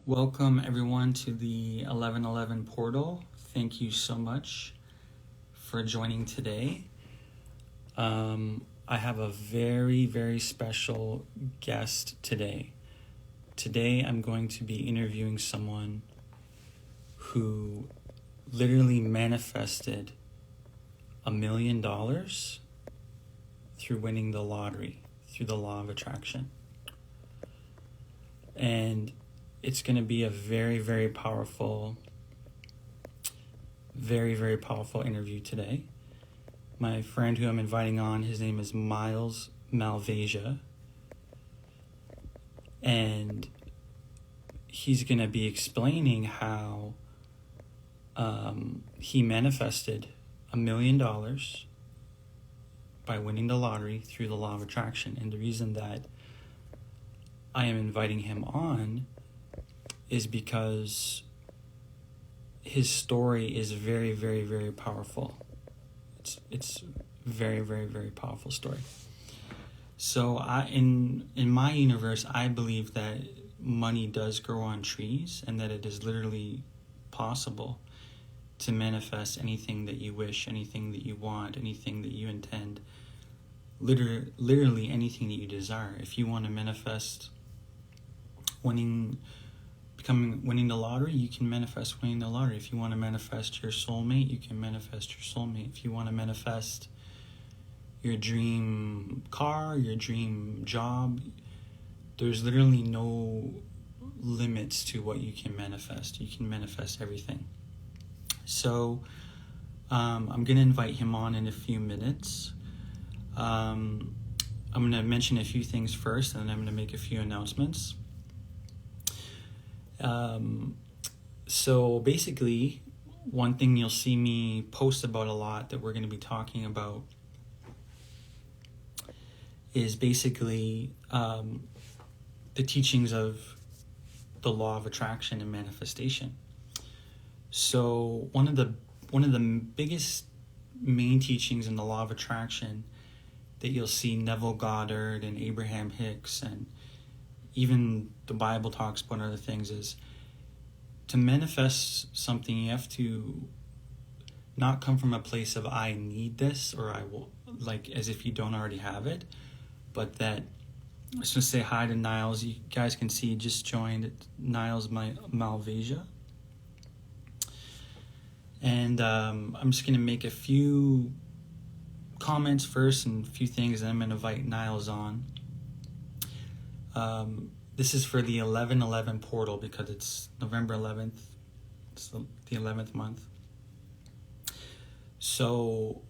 Welcome everyone to the 1111 portal. Thank you so much for joining today. I have a very, very special guest today. Today I'm going to be interviewing someone who literally manifested $1 million through winning the lottery, through the law of attraction. And it's going to be a very, very powerful interview today. My friend who I'm inviting on, his name is Miles Malvasia. And he's going to be explaining how he manifested $1 million by winning the lottery through the law of attraction. And the reason that I am inviting him on is because his story is very, very, very powerful. It's very, very, very powerful story. So in my universe, I believe that money does grow on trees and that it is literally possible to manifest anything that you wish, anything that you want, anything that you intend, literally anything that you desire. If you want to manifest winning the lottery, you can manifest winning the lottery. If you want to manifest your soulmate, you can manifest your soulmate. If you want to manifest your dream car, your dream job, there's literally no limits to what you can manifest. You can manifest everything. So I'm going to invite him on in a few minutes. I'm going to mention a few things first, and then I'm going to make a few announcements. So basically, one thing you'll see me post about a lot that we're going to be talking about is basically the teachings of the law of attraction and manifestation. So one of the biggest main teachings in the law of attraction that you'll see Neville Goddard and Abraham Hicks and even the Bible talks about other things is to manifest something, you have to not come from a place of I need this or I will, like as if you don't already have it, but that, let's just say hi to Niles. You guys can see he just joined Niles Malvasia. And I'm just going to make a few comments first and a few things, and I'm going to invite Niles on. This is for the 1111 portal because it's November 11th. It's the 11th month. So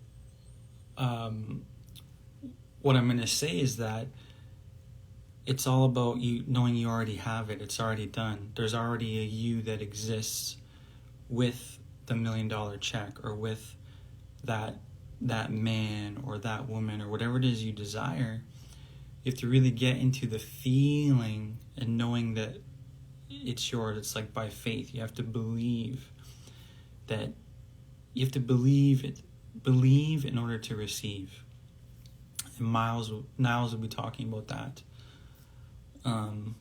what I'm going to say is that it's all about you knowing you already have it. It's already done. There's already a you that exists with the $1 million check or with that man or that woman or whatever it is you desire. You have to really get into the feeling and knowing that it's yours. It's like by faith. You have to believe that you have to believe it. Believe in order to receive. And Niles will be talking about that. And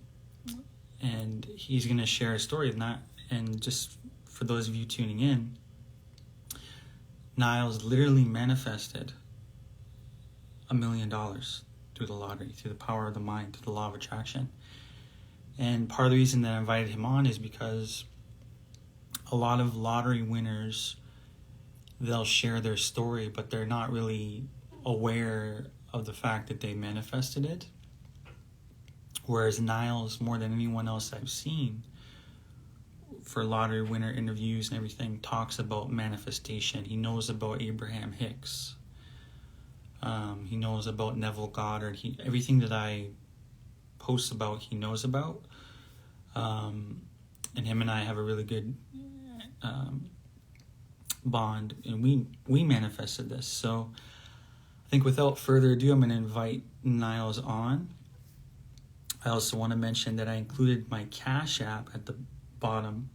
he's going to share a story of that. And just for those of you tuning in, Niles literally manifested $1 million through the lottery, through the power of the mind, through the law of attraction. And part of the reason that I invited him on is because a lot of lottery winners, they'll share their story, but they're not really aware of the fact that they manifested it. Whereas Niles, more than anyone else I've seen for lottery winner interviews and everything, talks about manifestation. He knows about Abraham Hicks. He knows about Neville Goddard. Everything that I post about, he knows about. And him and I have a really good bond, and we manifested this. So I think without further ado, I'm going to invite Niles on. I also want to mention that I included my Cash App at the bottom.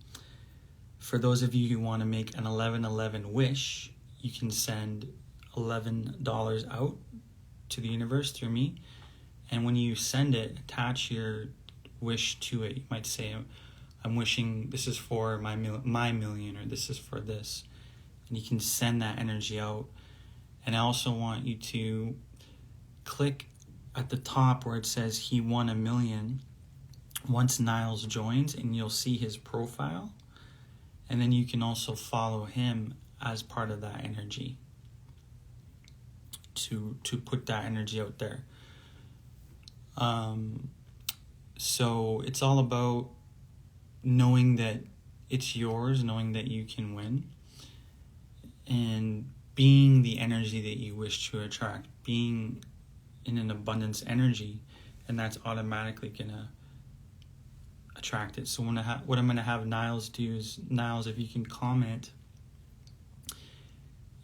For those of you who want to make an 1111 wish, you can send $11 out to the universe through me, and when you send it, attach your wish to it. You might say, I'm wishing this is for my million, or this is for this. And you can send that energy out. And I also want you to click at the top where it says he won $1 million once Niles joins, and you'll see his profile. And then you can also follow him as part of that energy to put that energy out there. So it's all about knowing that it's yours, knowing that you can win, and being the energy that you wish to attract, being in an abundance energy, and that's automatically gonna attract it. So what I'm gonna have Niles do is, Niles, if you can comment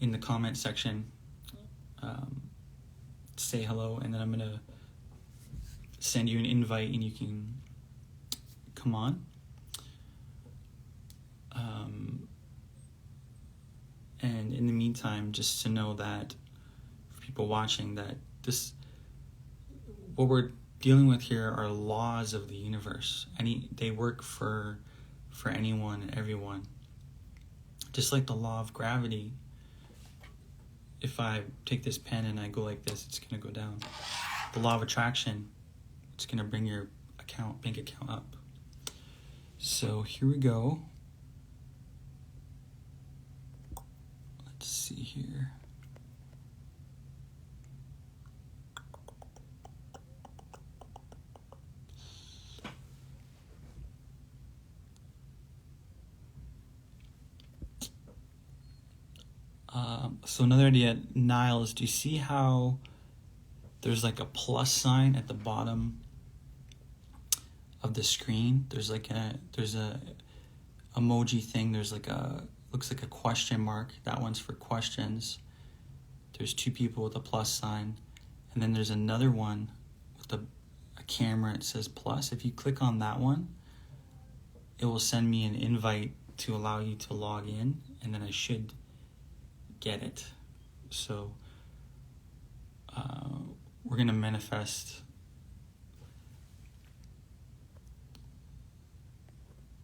in the comment section, say hello, and then I'm gonna send you an invite and you can come on. And in the meantime, just to know that for people watching, that what we're dealing with here are laws of the universe. They work for anyone and everyone. Just like the law of gravity. If I take this pen and I go like this, it's gonna go down. The law of attraction, it's gonna bring your bank account up. So here we go. Let's see here. So another idea, Niles, do you see how there's like a plus sign at the bottom of the screen? There's a emoji thing. There's looks like a question mark. That one's for questions. There's two people with a plus sign. And then there's another one with a camera. It says plus. If you click on that one, it will send me an invite to allow you to log in, and then I should get it. So we're going to manifest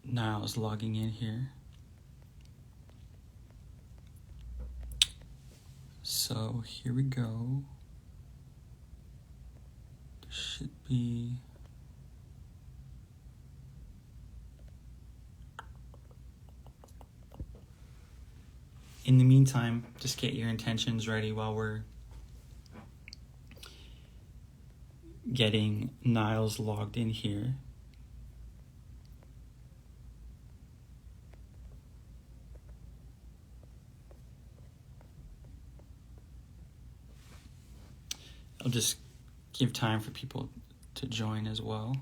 Niles logging in here. So here we go. There should be... In the meantime, just get your intentions ready while we're getting Niles logged in here. I'll just give time for people to join as well.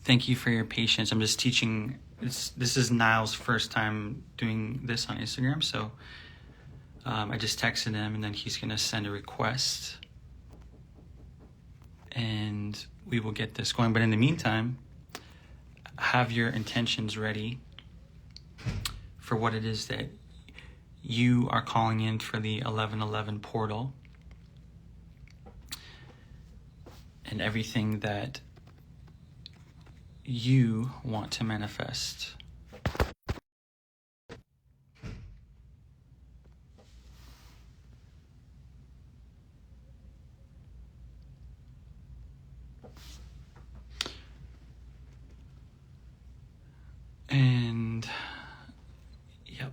Thank you for your patience. I'm just teaching. This is Niles' first time doing this on Instagram, so I just texted him, and then he's going to send a request, and we will get this going. But in the meantime, have your intentions ready for what it is that you are calling in for the 1111 portal, and everything that you want to manifest. And yep,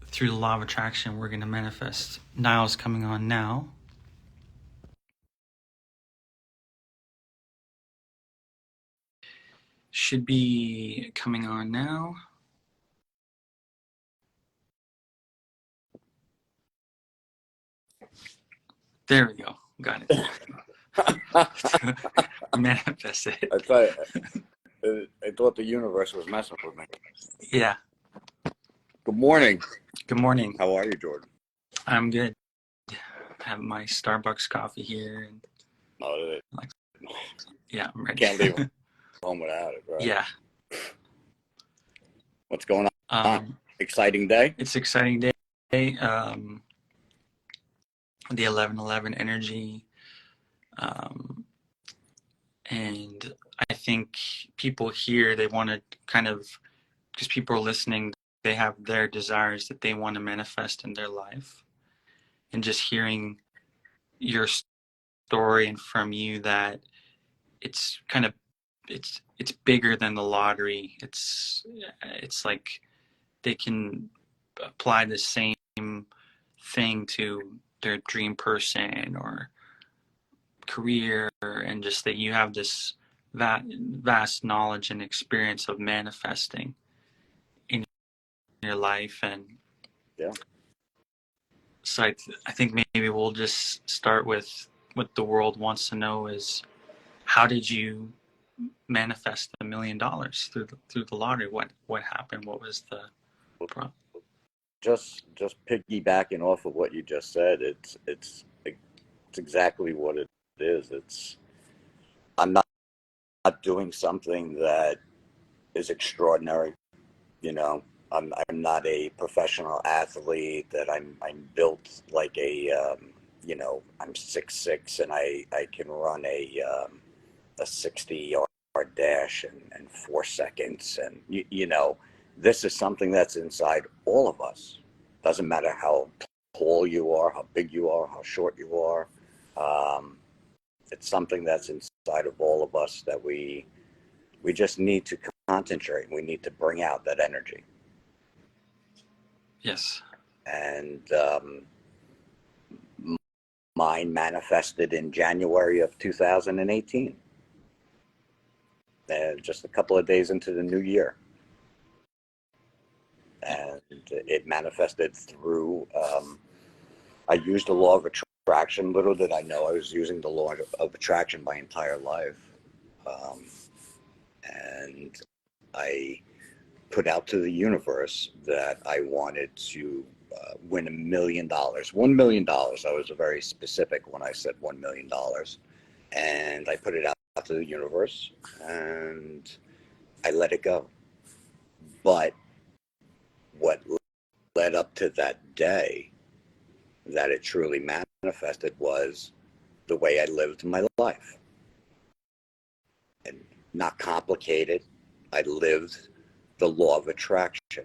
through the law of attraction, we're going to manifest. Niles coming on now. Should be coming on now. There we go. Got it. Manifest it. I thought I thought the universe was messing with me. Yeah. Good morning. Good morning. How are you, Jordan? I'm good. I have my Starbucks coffee here, and Oh, like, yeah, I'm ready. can't leave home without it, right? Yeah. What's going on? Exciting day? It's an exciting day. The 11/11 energy, and I think people here, they want to kind of, because people are listening, they have their desires that they want to manifest in their life, and just hearing your story and from you that it's kind of it's bigger than the lottery. It's like they can apply the same thing to their dream person or career, and just that you have this vast knowledge and experience of manifesting in your life. And Yeah. so I think maybe we'll just start with what the world wants to know is, how did you manifest $1 million through the lottery? What happened? What was the problem? Just piggybacking off of what you just said, it's exactly what it is. I'm not doing something that is extraordinary. You know, I'm not a professional athlete. That I'm built like I'm 6'6" and I can run a 60-yard dash in 4 seconds. And this is something that's inside all of us. Doesn't matter how tall you are, how big you are, how short you are. Um, it's something that's inside of all of us that we just need to concentrate. We need to bring out that energy. Yes. And mine manifested in January of 2018, just a couple of days into the new year. And it manifested through, I used the law of attraction. Little did I know I was using the law of attraction my entire life. And I put out to the universe that I wanted to win $1 million. $1 million. I was very specific when I said $1 million. And I put it out to the universe and I let it go. But what led up to that day that it truly manifested was the way I lived my life. And not complicated. I lived the law of attraction.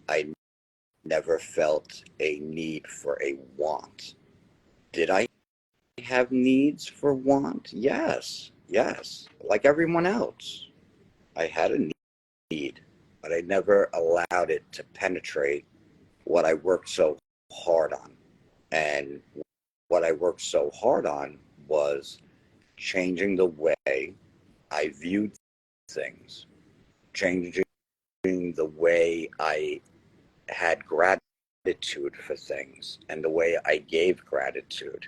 I never felt a need for a want. Did I have needs for want? Yes, yes, like everyone else. I had a need, but I never allowed it to penetrate what I worked so hard on. And what I worked so hard on was changing the way I viewed things, changing the way I had gratitude for things and the way I gave gratitude,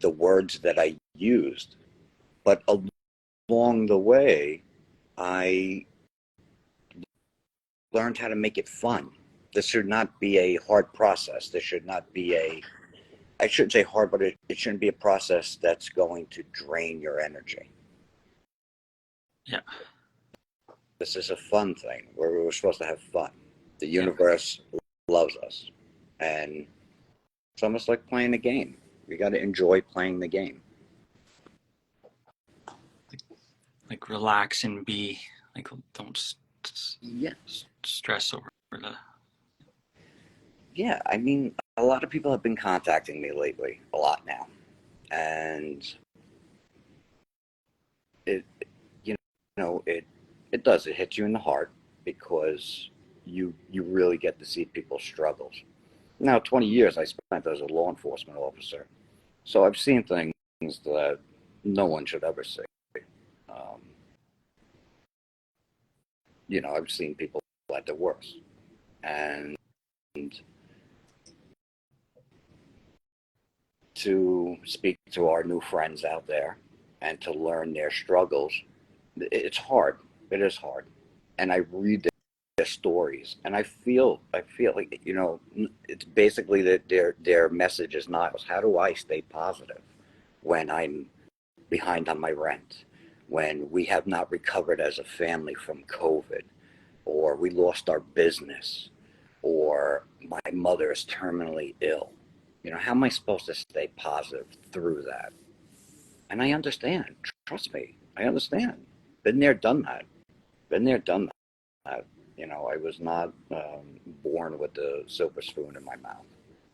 the words that I used. But along the way, I learned how to make it fun. This should not be a hard process. This should not be I shouldn't say hard, but it shouldn't be a process that's going to drain your energy. Yeah. This is a fun thing where we're supposed to have fun. The universe loves us. And it's almost like playing a game. You got to enjoy playing the game. Like relax and be like, don't Yes. stress over the. Yeah, I mean, a lot of people have been contacting me lately, a lot now. And it, you it does. It hits you in the heart because you really get to see people's struggles. Now, 20 years I spent as a law enforcement officer, so I've seen things that no one should ever see. Um, I've seen people at their worst, and to speak to our new friends out there and to learn their struggles. It's hard. It is hard. And I read their stories, and I feel like, it's basically that their message is not, how do I stay positive when I'm behind on my rent, when we have not recovered as a family from COVID, or we lost our business, or my mother is terminally ill. How am I supposed to stay positive through that? And I understand. Trust me, I understand. Been there, done that. Been there, done that. I was not born with the silver spoon in my mouth.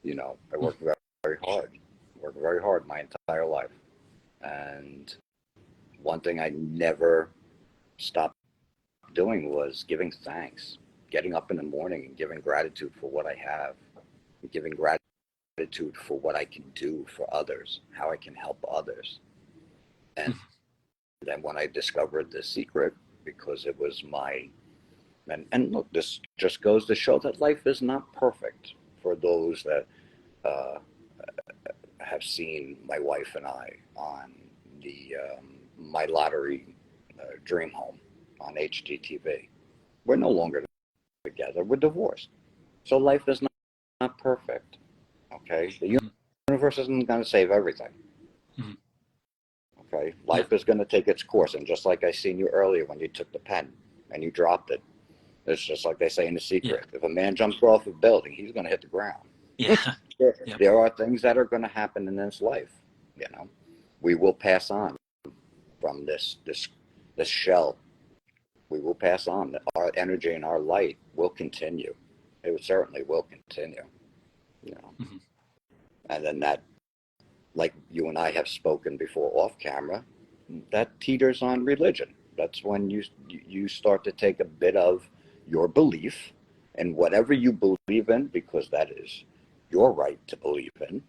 I worked very, very hard. Worked very hard my entire life. And one thing I never stopped doing was giving thanks, getting up in the morning and giving gratitude for what I have, giving gratitude for what I can do for others, how I can help others. And then when I discovered The Secret, because it was and look, this just goes to show that life is not perfect for those that uh, have seen my wife and I on the My Lottery Dream Home on HGTV. We're no longer together. We're divorced. So life is not perfect. Okay? The universe isn't going to save everything. Mm-hmm. Okay? Life is going to take its course. And just like I seen you earlier when you took the pen and you dropped it, it's just like they say in The Secret. Yeah. If a man jumps off a building, he's going to hit the ground. Yeah. Yep. There are things that are going to happen in this life. We will pass on from this shell. We will pass on. Our energy and our light will continue. It certainly will continue. Mm-hmm. And then that, like you and I have spoken before off camera, that teeters on religion. That's when you start to take a bit of your belief and whatever you believe in, because that is your right to believe in,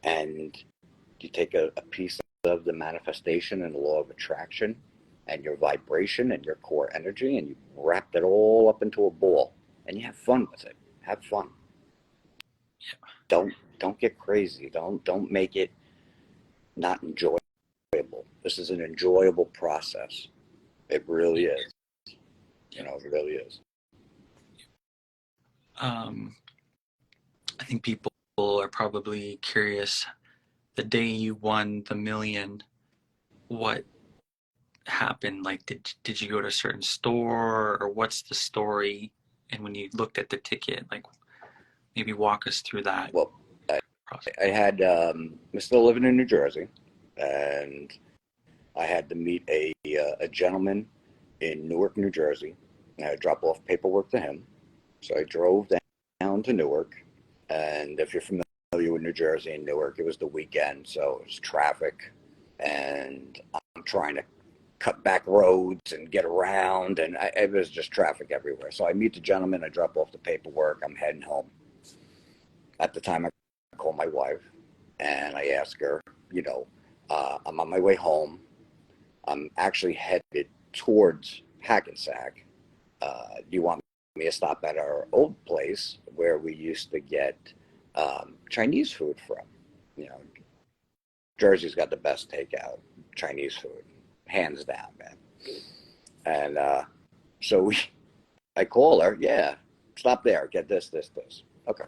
and you take a piece of the manifestation and the law of attraction and your vibration and your core energy, and you wrap it all up into a ball, and you have fun with it. Have fun. Yeah. Don't get crazy. Don't make it not enjoyable. This is an enjoyable process. It really is. It really is. I think people are probably curious. The day you won the million, what happened? Like, did you go to a certain store, or what's the story? And when you looked at the ticket, like, maybe walk us through that. Well, I had I'm still living in New Jersey, and I had to meet a gentleman in Newark, New Jersey. I had to drop off paperwork to him. So I drove down to Newark, and if you're familiar with New Jersey and Newark, it was the weekend, so it was traffic, and I'm trying to cut back roads and get around, and it was just traffic everywhere. So I meet the gentleman, I drop off the paperwork, I'm heading home. At the time, I call my wife, and I ask her, I'm on my way home. I'm actually headed towards Hackensack. Do you want me to stop at our old place where we used to get Chinese food from? Jersey's got the best takeout Chinese food, hands down, man. And so I call her, yeah, stop there, get this. Okay.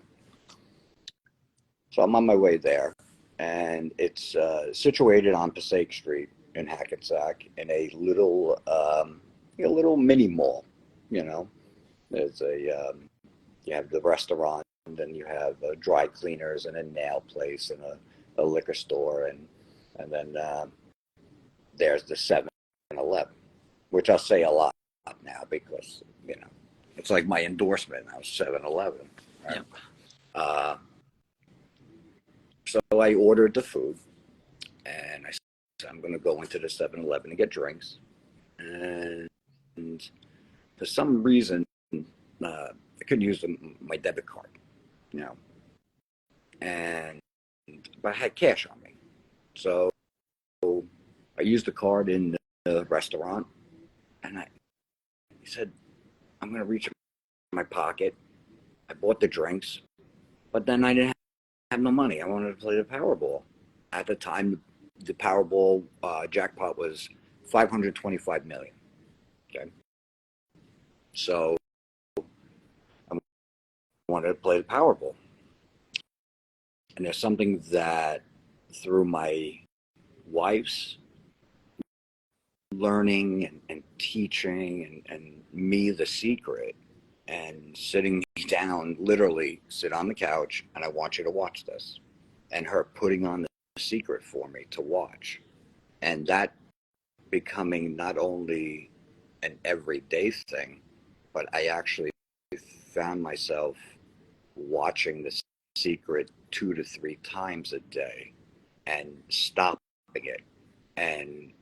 So I'm on my way there, and it's situated on Passaic Street in Hackensack in a little mini mall. There's you have the restaurant, and then you have dry cleaners and a nail place and a liquor store, and then there's the 7-Eleven, which I'll say a lot now because it's like my endorsement now, 7-Eleven. Right? Yep. So I ordered the food, and I said, I'm going to go into the 7-Eleven and get drinks. And for some reason, I couldn't use my debit card, but I had cash on me. So I used the card in the restaurant, and he said, I'm going to reach in my pocket. I bought the drinks, but then I didn't have no money. I wanted to play the Powerball. At the time, the Powerball jackpot was 525 million. Okay, so I wanted to play the Powerball, and there's something that through my wife's learning and teaching and me the secret and sitting me down, literally sit on the couch, and I want you to watch this, and her putting on the secret for me to watch, and that becoming not only an everyday thing, but I actually found myself watching the secret 2 to 3 times a day and stopping it and,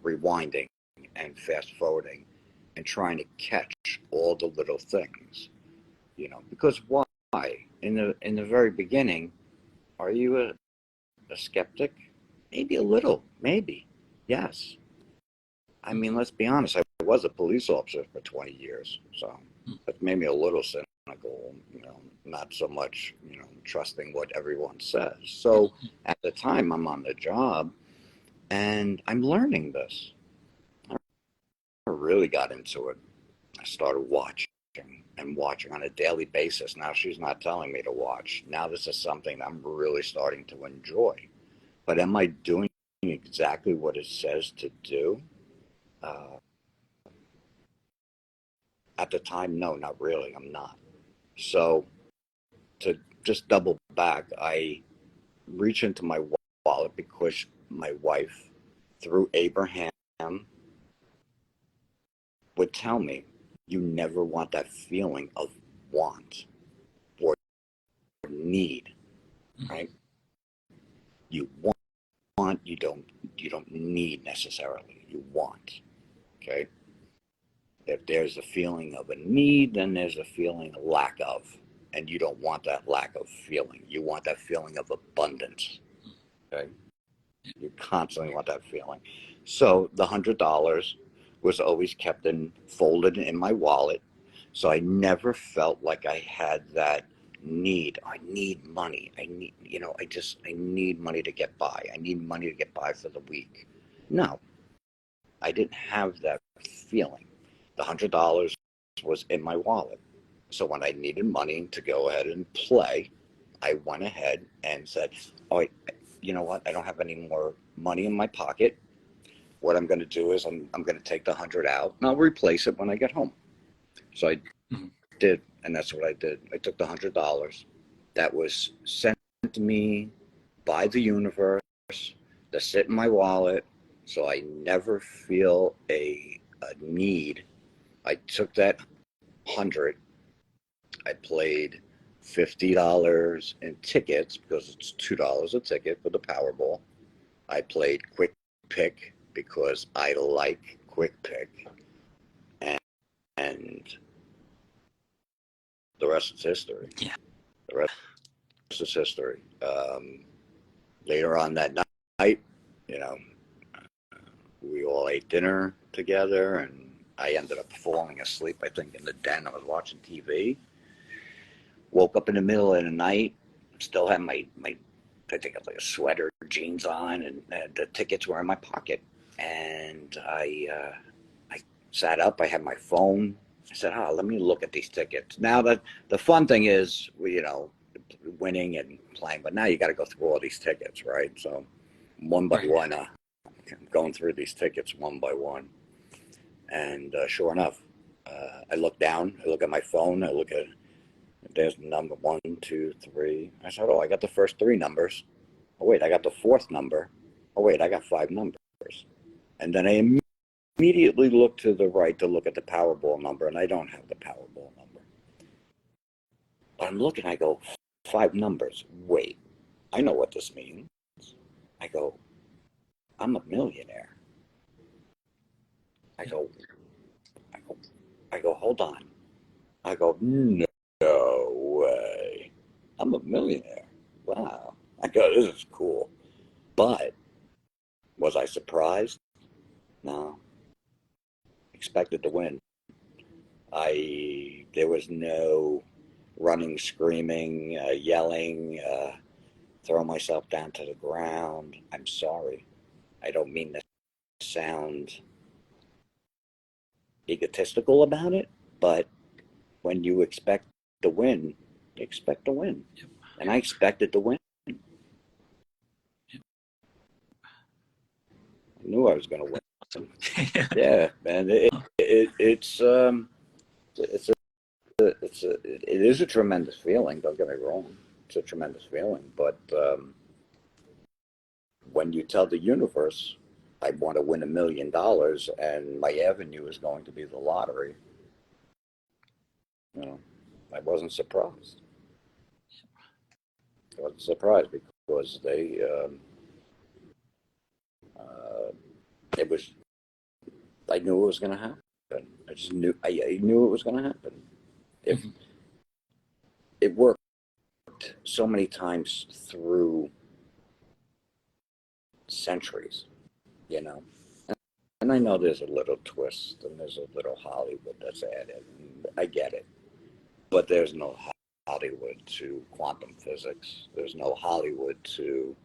rewinding and fast forwarding and trying to catch all the little things, because why? In the very beginning, are you a skeptic? Maybe a little, maybe. Yes. I mean, let's be honest. I was a police officer for 20 years, so that made me a little cynical. Not so much, trusting what everyone says. So at the time, I'm on the job, and I'm learning this. I really got into it. I started watching and watching on a daily basis. Now she's not telling me to watch. Now this is something I'm really starting to enjoy. But am I doing exactly what it says to do? Uh, at the time, no, not really. I'm not. So to just double back, I reach into my wallet because my wife, through Abraham, would tell me, you never want that feeling of want or need, right? You want, you don't need necessarily. You want, okay? If there's a feeling of a need, then there's a feeling of lack of, and you don't want that lack of feeling. You want that feeling of abundance, okay? You constantly want that feeling. So the $100 was always kept in folded in my wallet. So I never felt like I had that need. I need money. I need money to get by. I need money to get by for the week. No, I didn't have that feeling. The $100 was in my wallet. So when I needed money to go ahead and play, I went ahead and said, "Oh, you know what? I don't have any more money in my pocket. What I'm going to do is I'm going to take the 100 out and I'll replace it when I get home." So I did, and that's what I did. I took the $100 that was sent to me by the universe to sit in my wallet, so I never feel a need. I took that 100. I played $50 in tickets because it's $2 a ticket for the Powerball. I played Quick Pick because I like Quick Pick, and the rest is history. Yeah. The rest is history. Later on that night, you know, we all ate dinner together, and I ended up falling asleep, I think, in the den. I was watching TV. Woke up in the middle of the night, still had my I think it was like a sweater, jeans on, and the tickets were in my pocket. And I sat up. I had my phone. I said, "Oh, let me look at these tickets." Now that the fun thing is, winning and playing, but now you got to go through all these tickets, right? So one by one, going through these tickets one by one, and sure enough, I look down. I look at my phone. I look at there's number 1, 2, 3. I said, "Oh, I got the first 3 numbers. Oh wait, I got the fourth number. Oh wait, I got 5 numbers." And then I immediately look to the right to look at the Powerball number, and I don't have the Powerball number. But I'm looking, I go, 5 numbers. Wait, I know what this means. I go, I'm a millionaire. I go, I go, I go, hold on. I go, no way. I'm a millionaire. Wow. I go, this is cool. But was I surprised? No. Expected to win. There was no running, screaming, yelling. throw myself down to the ground. I'm sorry. I don't mean to sound egotistical about it, but when you expect to win, you expect to win. Yep. And I expected to win. Yep. I knew I was going to win. Yeah. Yeah, man. It's it is a tremendous feeling. Don't get me wrong. It's a tremendous feeling. But when you tell the universe, I want to win $1 million, and my avenue is going to be the lottery, you know, I wasn't surprised. I wasn't surprised because uh, it was. I knew it was going to happen. I just knew. I knew it was going to happen. If Mhm. it worked so many times through centuries, you know. And I know there's a little twist and there's a little Hollywood that's added. And I get it. But there's no Hollywood to quantum physics. There's no Hollywood to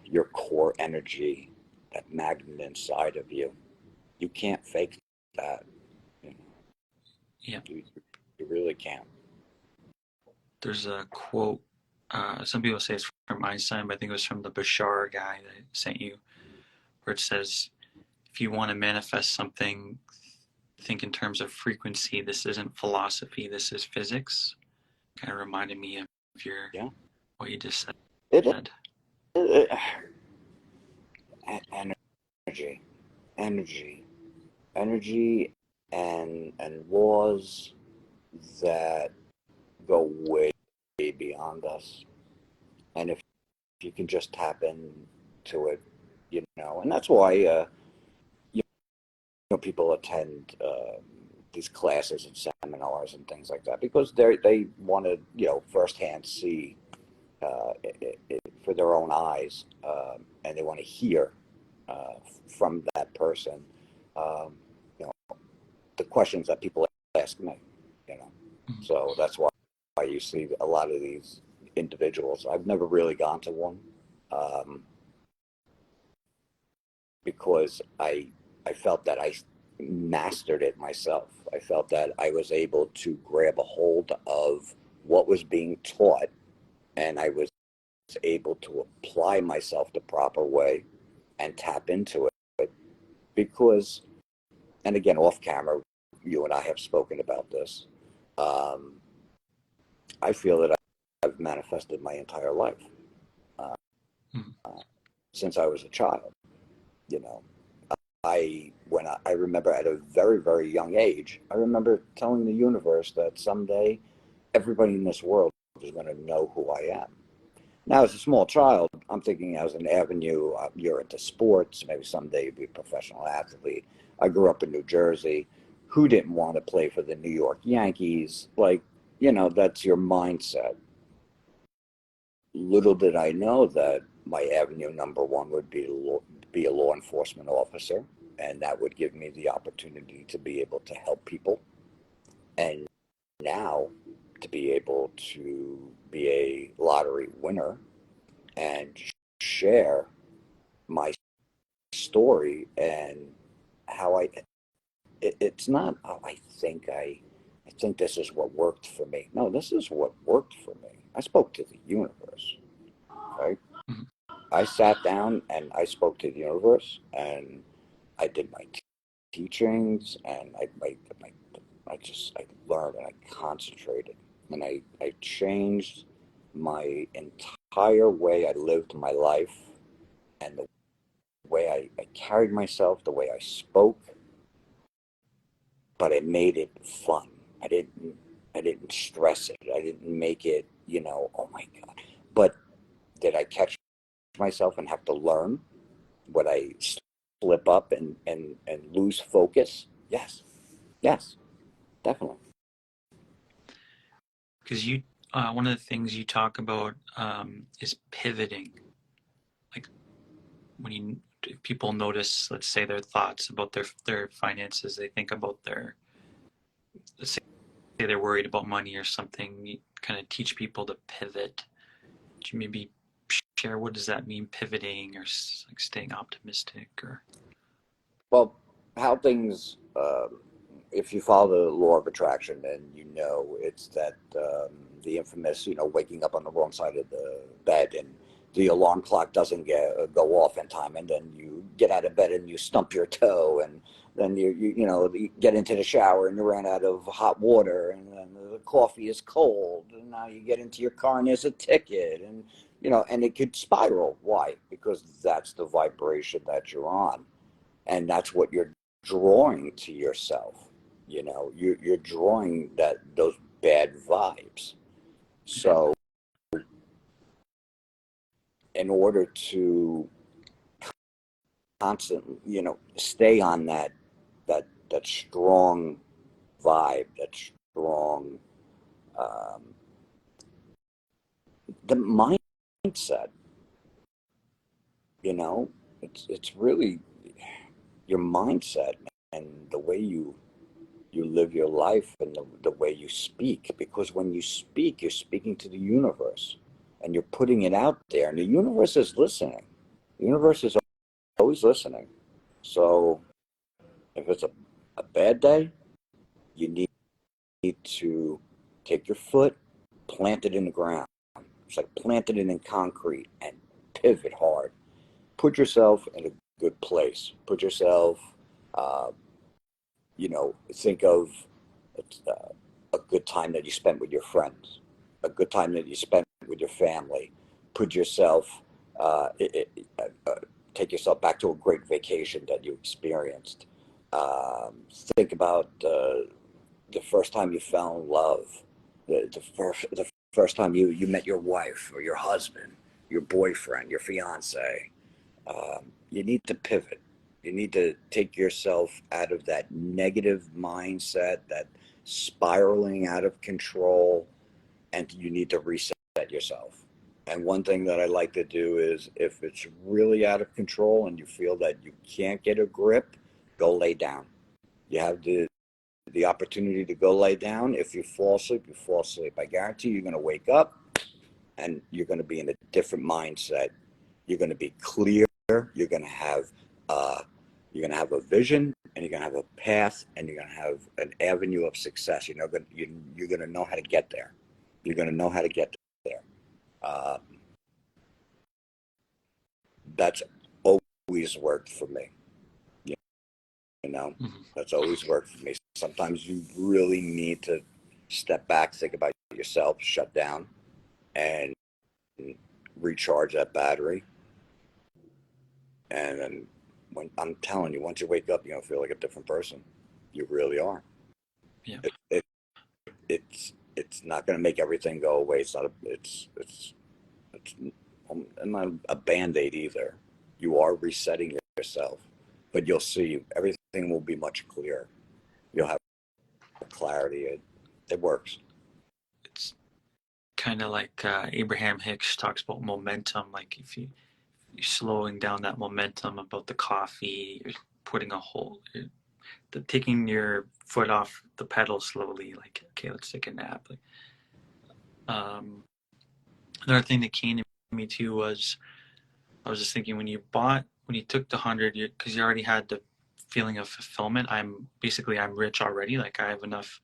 your core energy, that magnet inside of you. You can't fake that. You, know, Yeah. you really can't. There's a quote. Some people say it's from Einstein, but I think it was from the Bashar guy that I sent you, where it says, if you want to manifest something, think in terms of frequency. This isn't philosophy, this is physics. Kind of reminded me of your Yeah. what you just It, said. it, energy, energy, energy, and laws that go way beyond us. And if you can just tap into it, and that's why you people attend these classes and seminars and things like that because they want to firsthand see for their own eyes, and they want to hear from that person, um, you know, the questions that people ask me, you know. Mhm. So that's why you see a lot of these individuals. I've never really gone to one um, because I felt that I mastered it myself. I felt that I was able to grab a hold of what was being taught, and I was able to apply myself the proper way and tap into it because, and again, off camera, you and I have spoken about this. Um, I feel that I've manifested my entire life uh, Mhm. since I was a child. You know, I remember at a very very young age, I remember telling the universe that someday everybody in this world is going to know who I am. Now, as a small child, I'm thinking as an avenue, you're into sports, maybe someday you'll be a professional athlete. I grew up in New Jersey. Who didn't want to play for the New York Yankees? Like, that's your mindset. Little did I know that my avenue number one would be a law enforcement officer, and that would give me the opportunity to be able to help people. And now to be able to be a lottery winner and share my story and how it's not I think this is what worked for me. No, this is what worked for me. I spoke to the universe. Okay, Mhm. I sat down and I spoke to the universe, and I did my teachings, and I learned and I concentrated, and I changed my entire way I lived my life and the way I carried myself, the way I spoke, but I made it fun. I didn't stress it. I didn't make it, oh my God. But did I catch myself and have to learn? Would I slip up and lose focus? Yes. Yes, definitely. Because one of the things you talk about is pivoting. Like when if people notice, let's say, their thoughts about their finances, they think about let's say they're worried about money or something. You kind of teach people to pivot. Could you maybe share what does that mean, pivoting or like staying optimistic or? Well, how things, if you follow the law of attraction, then you know it's that the infamous, waking up on the wrong side of the bed and the alarm clock doesn't go off in time, and then you get out of bed and you stump your toe, and then you get into the shower and you ran out of hot water, and then the coffee is cold, and now you get into your car and there's a ticket, and and it could spiral. Why? Because that's the vibration that you're on, and that's what you're drawing to yourself. You're drawing those bad vibes. So in order to constantly, stay on that strong vibe, that strong um, the mindset, it's really your mindset and the way you live your life, and the way you speak, because when you speak, you're speaking to the universe and you're putting it out there, and the universe is listening. The universe is always listening. So if it's a bad day, you need to take your foot, plant it in the ground. It's like planting it in concrete, and pivot hard. Put yourself in a good place. Put yourself, uh, think of a good time that you spent with your friends, a good time that you spent with your family. Put yourself, uh, it, it, uh, take yourself back to a great vacation that you experienced. Think about the first time you fell in love, the first time you met your wife or your husband, your boyfriend, your fiance. You need to pivot. You need to take yourself out of that negative mindset, that spiraling out of control, and you need to reset yourself. And one thing that I like to do is, if it's really out of control and you feel that you can't get a grip, go lay down. You have the opportunity to go lay down. If you fall asleep, you fall asleep. I guarantee you're going to wake up and you're going to be in a different mindset. You're going to be clear. You're going to have uh, a vision, and you're going to have a path, and you're going to have an avenue of success. You're going to know how to get there. You're going to know how to get there. Uh, that's always worked for me. You know, Mhm. that's always worked for me. Sometimes you really need to step back, think about yourself, shut down, and recharge that battery. And then, when I'm telling you, once you wake up, you're gonna feel like a different person. You really are. Yeah. It, it it's not gonna make everything go away. It's not a it's not a band-aid either. You are resetting yourself, but you'll see everything will be much clearer. You'll have clarity. It works. It's kind of like Abraham Hicks talks about momentum. Like if you're slowing down that momentum about the coffee, you're putting a whole, taking your foot off the pedal slowly. Like, okay, let's take a nap. Like, um, another thing that came to me too was I was just thinking when you took the 100, because you already had the feeling of fulfillment. I'm rich already. Like I have enough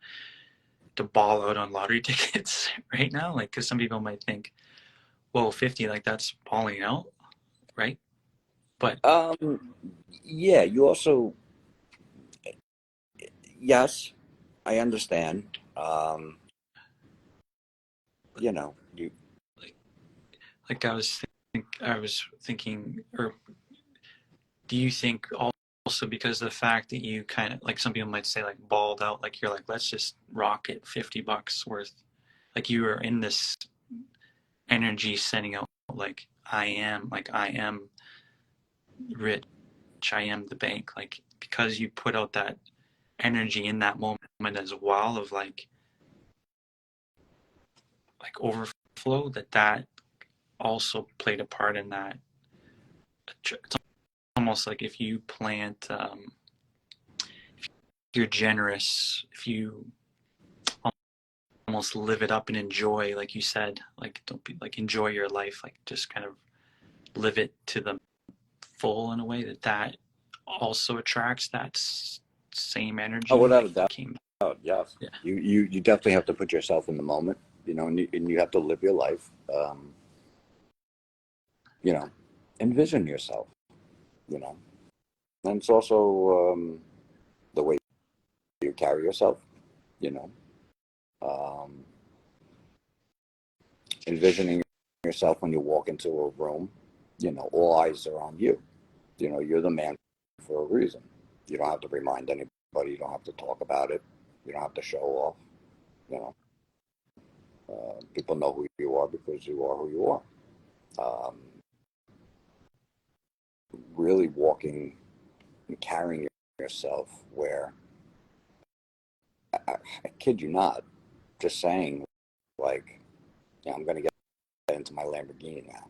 to ball out on lottery tickets right now. Like, because some people might think, whoa, 50, like that's balling out, right? But Um, yeah. You also, yes, I understand. You like, I was thinking, or do you think also because of the fact that you kind of like some people might say like balled out, like you're like let's just rock it, $50 worth, like you were in this energy sending out like I am rich, I am the bank, like because you put out that energy in that moment as well of like overflow that also played a part in that. It's almost like if you plant if you're generous, if you almost live it up and enjoy, like you said, like don't be like enjoy your life, like just kind of live it to the full in a way that also attracts that same Oh, energy without like a doubt, came. yes. Yeah. You definitely have to put yourself in the moment, and you have to live your life. You know, envision yourself. You know, and it's also the way you carry yourself. You know, um, envisioning yourself when you walk into a room. All eyes are on you. You're the man for a reason. You don't have to remind anybody. You don't have to talk about it. You don't have to show off. You know, people know who you are because you are who you are. Um, really walking and carrying yourself where I kid you not, just saying like, yeah, I'm going to get into my Lamborghini now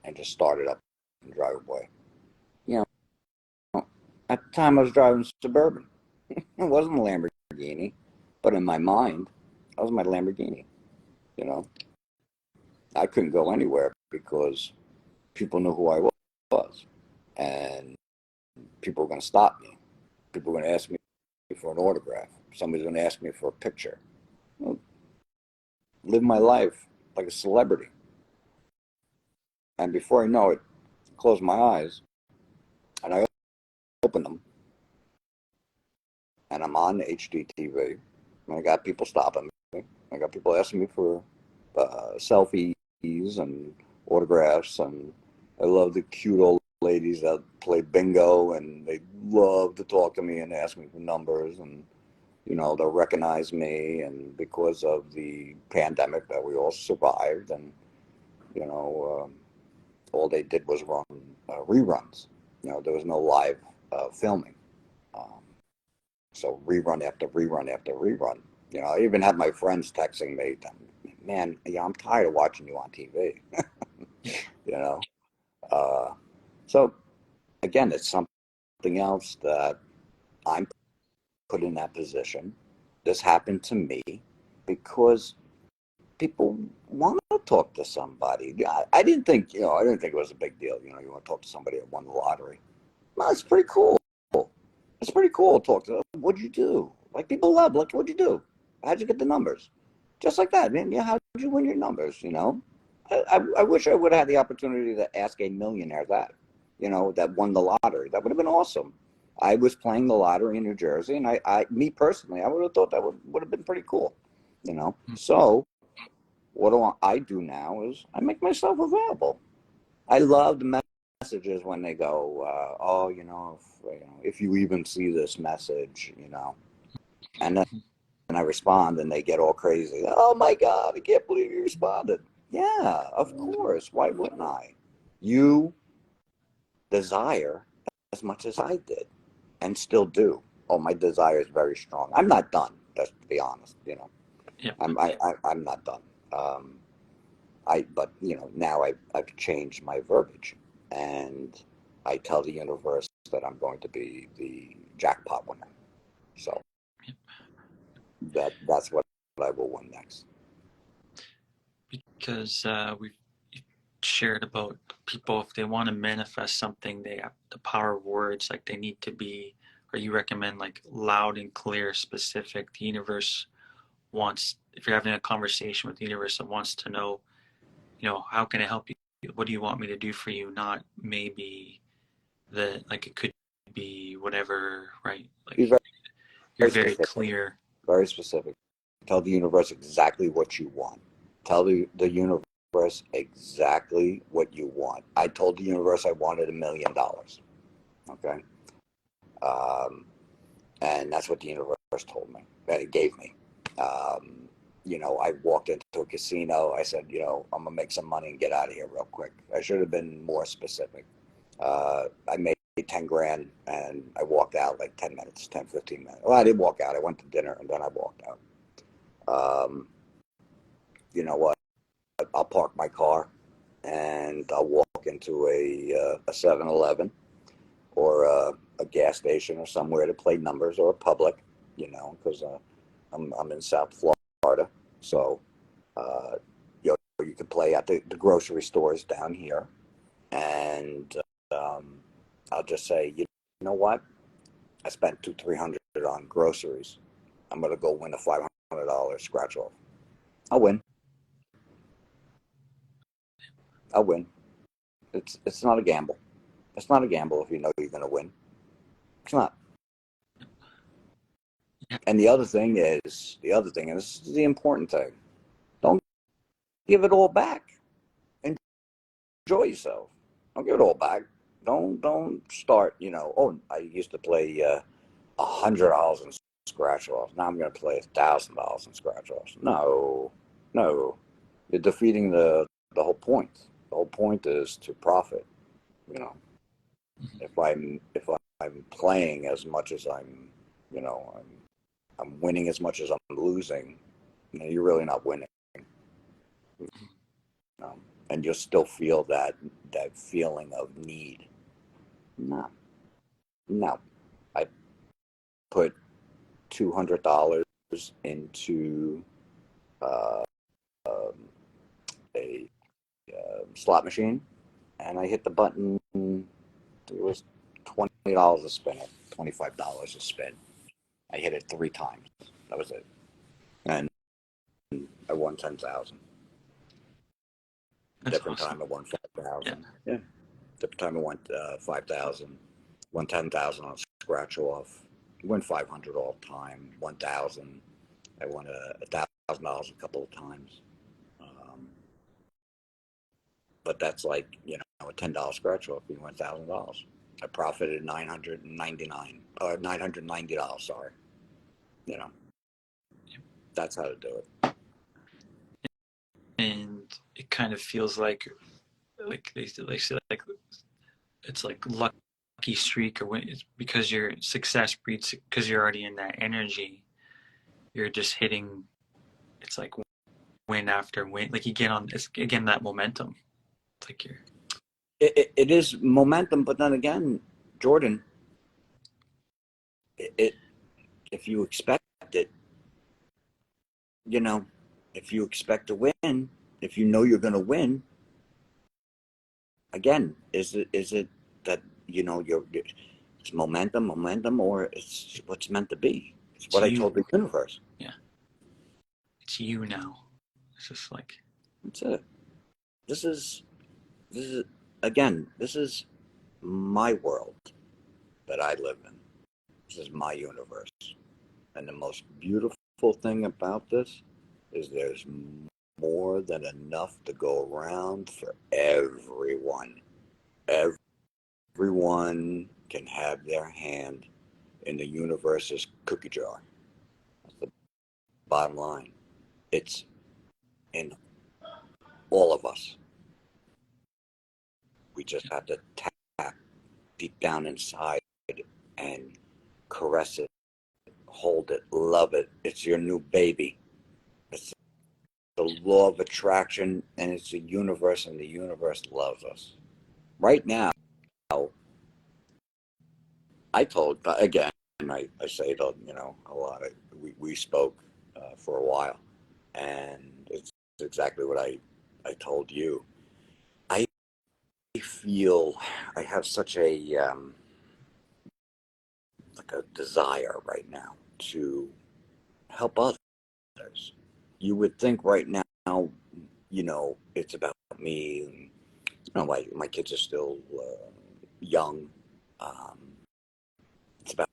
and just start it up and drive away. You know, at the time I was driving Suburban. It wasn't a Lamborghini, but in my mind, that was my Lamborghini. You know, I couldn't go anywhere because people knew who I was, and people were going to stop me. People were going to ask me for an autograph. Somebody's going to ask me for a picture. Well, live my life like a celebrity. And before I know it, close my eyes and I open them and I'm on HDTV. And I got people stopping me. I got people asking me for selfies and autographs. And I love the cute old ladies that play bingo and they love to talk to me and ask me for numbers. And, they'll recognize me. And because of the pandemic that we all survived, and, you know, all they did was run reruns. There was no live filming. Um, so rerun after rerun after rerun. I even had my friends texting me, man, I'm tired of watching you on TV. you know. Uh, so again, it's something else that I'm put in that position. This happened to me because people want to talk to somebody. I didn't think, it was a big deal. You want to talk to somebody that won the lottery. Well, it's pretty cool. It's pretty cool to talk to them. What'd you do? Like, people love, like, what'd you do? How'd you get the numbers? Just like that, man. Yeah, how'd you win your numbers? I wish I would have had the opportunity to ask a millionaire that, that won the lottery. That would have been awesome. I was playing the lottery in New Jersey, and me personally, I would have thought that would have been pretty cool. So what do I do now is I make myself available. I love the messages when they go, oh, if you even see this message, and then I respond and they get all crazy. Oh my God, I can't believe you responded. Yeah, of course. Why wouldn't I? You desire as much as I did and still do. Oh, my desire is very strong. I'm not done, just to be honest. Yeah. I'm not done. But now I've changed my verbiage, and I tell the universe that I'm going to be the jackpot winner. So that's what I will win next. Because we've shared about people, if they want to manifest something, they have the power of words. Like they need to be, or you recommend like loud and clear, specific. The universe wants, if you're having a conversation with the universe, it wants to know, how can I help you? What do you want me to do for you? Not maybe like it could be whatever, right? Like Be very, you're very very specific. clear. Very specific. Tell the universe exactly what you want. Tell the universe exactly what you want. I told the universe I wanted $1 million. Okay. And that's what the universe told me, that it gave me. I walked into a casino. I said, I'm going to make some money and get out of here real quick. I should have been more specific. I made 10 grand and I walked out like 10 minutes, 10, 15 minutes. Well, I didn't walk out. I went to dinner and then I walked out. You know what? I'll park my car and I'll walk into a 7-Eleven or a gas station or somewhere to play numbers, or a Public, because I'm in South Florida. So, you know, you can play at the grocery stores down here, and I'll just say, you know what? I spent 200-300 on groceries. I'm gonna go win a $500 scratch off. I'll win. I'll win. It's not a gamble. It's not a gamble if you know you're gonna win. It's not. And the other thing, and this is the important thing, don't give it all back. Enjoy yourself. Don't give it all back. Don't start. You know, oh, I used to play $100 in scratch offs. Now I'm going to play $1,000 in scratch offs. No, no, you're defeating the whole point. The whole point is to profit. You know, if I'm playing as much as I'm, you know, I'm winning as much as I'm losing, you know, you're really not winning. And you'll still feel that feeling of need. No, no. I put $200 into uh, um, a slot machine, and I hit the button. It was $20 a spin, $25 a spin. I hit it 3 times. That was it, and I won 10,000. That's Different awesome. time I won Yeah. 5,000. Yeah. Different time I won 5,000. Won 10,000 on scratch off. Won 500 all time. 1,000. I won $1,000 a couple of times. Um, but that's like, you know, a $10 scratch off. You win $1,000. I profited $990. Sorry, you know, that's how to do it. And it kind of feels like they say like it's like lucky streak, or when it's because your success breeds because you're already in that energy. You're just hitting. It's like win after win. Like you get on. It's again that momentum. It's like you're. It is momentum, but then again, Jordan, it if you expect it, you know, if you expect to win, if you know you're going to win, again, is it that you know it's momentum, or it's what's meant to be? It's It's what I you. told the universe. Yeah. It's you now. It's just like. That's it. This is this is again. This is my world that I live in. This is my universe, and the most beautiful thing about this is there's more than enough to go around for everyone. Everyone can have their hand in the universe's cookie jar. That's the bottom line. It's in all of us. We just have to tap deep down inside and caress it, hold it, love it. It's your new baby. It's the law of attraction, and it's the universe, and the universe loves us. Right now, I told, again, I say it, you know, a lot. We spoke for a while, and it's exactly what I told you. I feel I have such a like a desire right now to help others. You would think right now, you know, it's about me. And, you know, my kids are still young. Um, it's about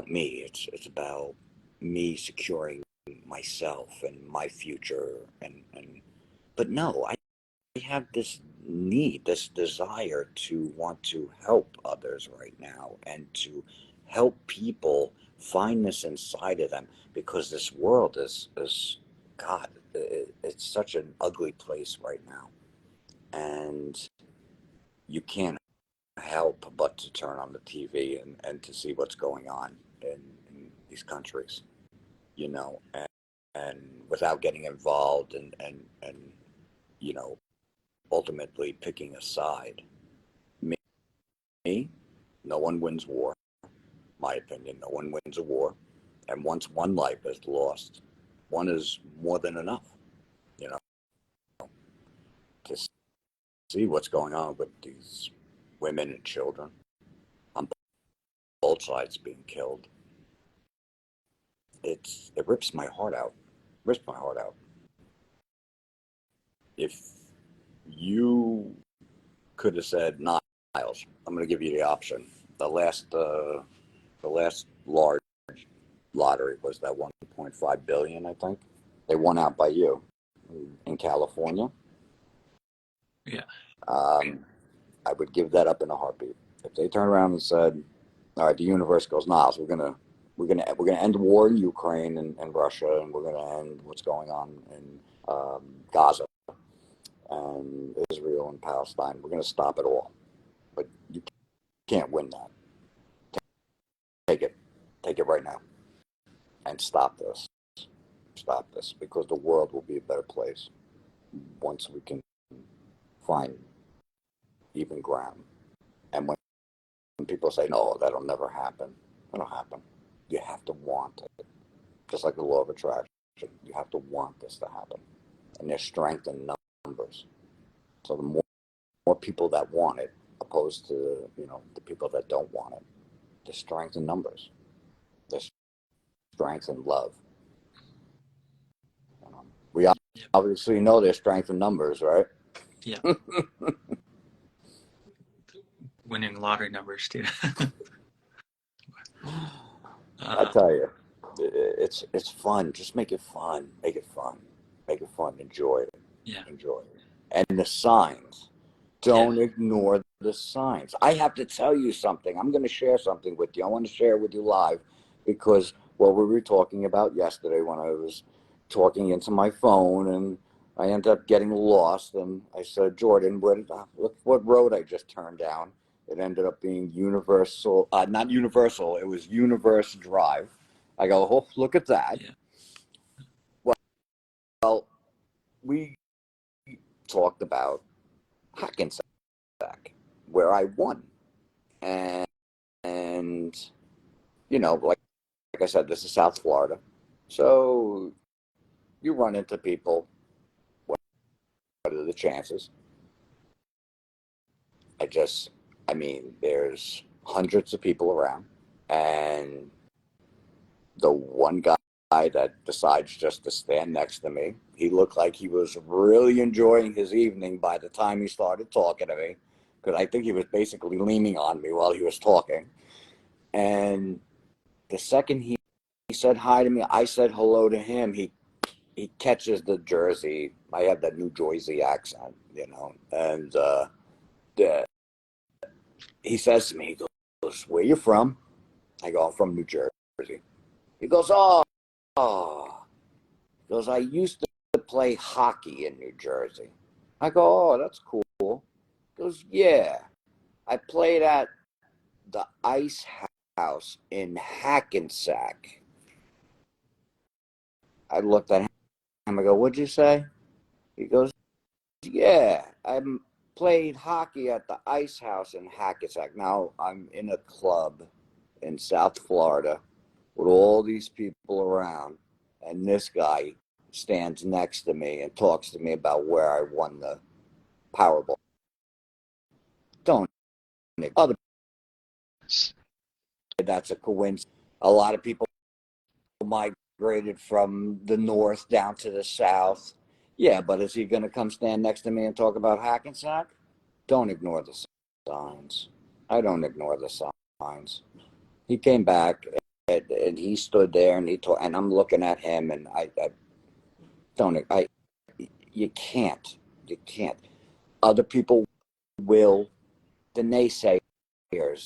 me. It's about me securing myself and my future. And but no, I have this need, this desire to want to help others right now, and to help people find this inside of them, because this world is God, it's such an ugly place right now, and you can't help but to turn on the TV and to see what's going on in these countries, you know, and without getting involved and you know, ultimately picking a side. Me, no one wins war. My opinion, no one wins a war. And once one life is lost, one is more than enough, you know, to see what's going on with these women and children on both sides being killed. It rips my heart out. Rips my heart out. If you could have said, Niles, I'm going to give you the option. The last large lottery was that 1.5 billion, I think. They won out by you in California. Yeah. I would give that up in a heartbeat. If they turned around and said, "All right, the universe goes, Niles, we're gonna end the war in Ukraine and Russia, and we're gonna end what's going on in Gaza and Israel and Palestine. We're gonna stop it all, but you can't win that. Take it, take it right now, and stop this. Stop this, because the world will be a better place once we can find even ground." And when people say, "No, that'll never happen," it'll happen. You have to want it, just like the law of attraction. You have to want this to happen, and there's strength in numbers. So the more people that want it, opposed to the people that don't want it, there's strength in numbers. There's strength in love. We obviously know there's strength in numbers, right? Yeah. Winning lottery numbers, too. I tell you, it's fun. Just make it fun. Make it fun. Make it fun. Enjoy it. Yeah. Enjoy it. And the signs. Don't ignore the signs. I have to tell you something. I'm going to share something with you. I want to share it with you live, because what we were talking about yesterday, when I was talking into my phone and I ended up getting lost, and I said, "Jordan, look what road I just turned down." It ended up being Universal, not Universal, it was Universe Drive. I go, "Oh, look at that." Yeah. Well, we talked about Hackensack, where I won. And like I said, this is South Florida. So you run into people. What are the chances? I mean, there's hundreds of people around, and the one guy that decides just to stand next to me, he looked like he was really enjoying his evening by the time he started talking to me, because I think he was basically leaning on me while he was talking. And the second he said hi to me, I said hello to him. He catches the Jersey. I have that New Jersey accent, and he says to me, he goes, "Where you from?" I go, "I'm from New Jersey." He goes, "Oh." He goes, "I used to play hockey in New Jersey." I go, "Oh, that's cool." He goes, "Yeah, I played at the Ice House in Hackensack." I looked at him. I go, "What'd you say?" He goes, "Yeah, I played hockey at the Ice House in Hackensack." Now I'm in a club in South Florida with all these people around, and this guy stands next to me and talks to me about where I won the Powerball. Don't other that's a coincidence. A lot of people migrated from the north down to the south. Yeah, but is he going to come stand next to me and talk about Hackensack? Don't ignore the signs. I don't ignore the signs. He came back, and he stood there and and I'm looking at him, and I don't. You can't. You can't. Other people will. The naysayers,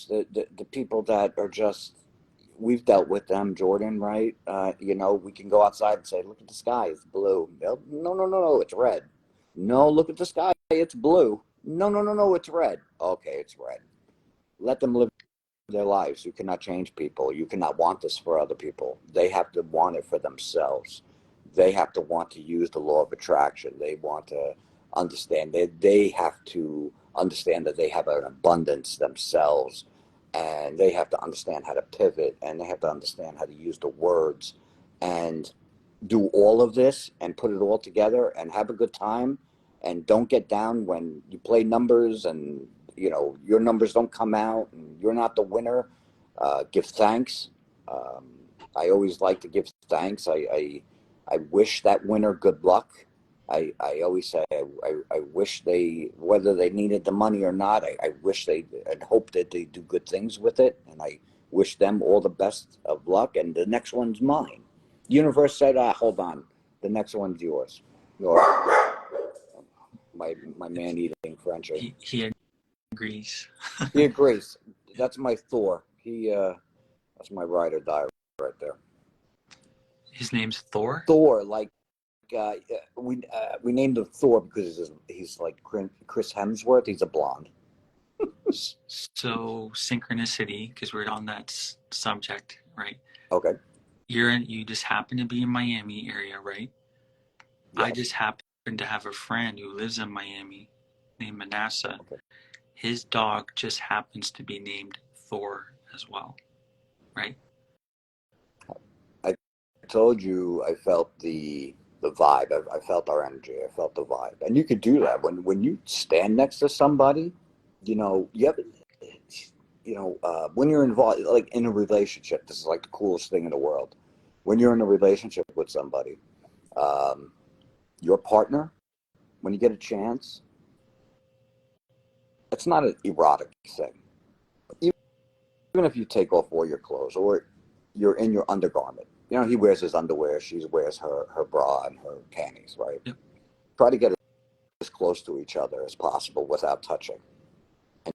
the people that are just. We've dealt with them, Jordan, right? We can go outside and say, "Look at the sky, it's blue." No, no, no, no, it's red. No, look at the sky, it's blue. No, no, no, no, it's red. Okay, it's red. Let them live their lives. You cannot change people. You cannot want this for other people. They have to want it for themselves. They have to want to use the law of attraction. They want to understand that they have to understand that they have an abundance themselves, and they have to understand how to pivot, and they have to understand how to use the words. And do all of this and put it all together and have a good time, and don't get down when you play numbers and your numbers don't come out and you're not the winner. Give thanks. um, I always like to give thanks. I wish that winner good luck. I always say I wish they, whether they needed the money or not, I wish they and hope that they do good things with it, and I wish them all the best of luck, and the next one's mine. The universe said, hold on, the next one's yours. Your my man eating Frenchie. He agrees. He agrees. That's my Thor. That's my ride or die right there. His name's Thor. Thor, like we named him Thor because he's like Chris Hemsworth. He's a blonde. So synchronicity, because we're on that subject, right? Okay. You just happen to be in Miami area, right? Yes. I just happen to have a friend who lives in Miami named Manasseh. Okay. His dog just happens to be named Thor as well, right? I told you I felt the vibe. I felt our energy. I felt the vibe, and you could do that when you stand next to somebody. You have, when you're involved, like in a relationship. This is like the coolest thing in the world. When you're in a relationship with somebody, your partner, when you get a chance, it's not an erotic thing. Even if you take off all your clothes or you're in your undergarment, he wears his underwear, she wears her bra and her panties, right? Yep. Try to get as close to each other as possible without touching. And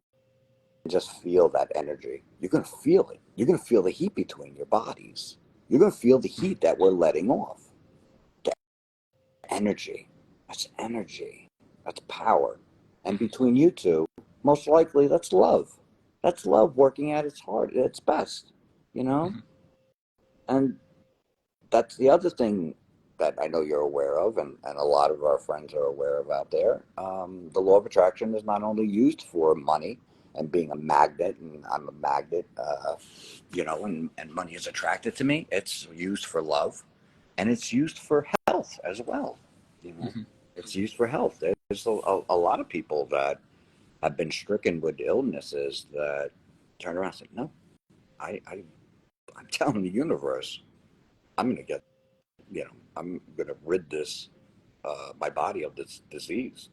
just feel that energy. You're going to feel it. You're going to feel the heat between your bodies. You're going to feel the heat that we're letting off. That energy. That's energy. That's power. And between you two, most likely that's love. That's love working at its best, Mm-hmm. And that's the other thing that I know you're aware of, and a lot of our friends are aware of out there. The law of attraction is not only used for money and being a magnet, and I'm a magnet, and money is attracted to me. It's used for love, and it's used for health as well. Mm-hmm. It's used for health. There's a lot of people that have been stricken with illnesses that turn around and say, no, I'm telling the universe, I'm going to get, I'm going to rid my body of this disease.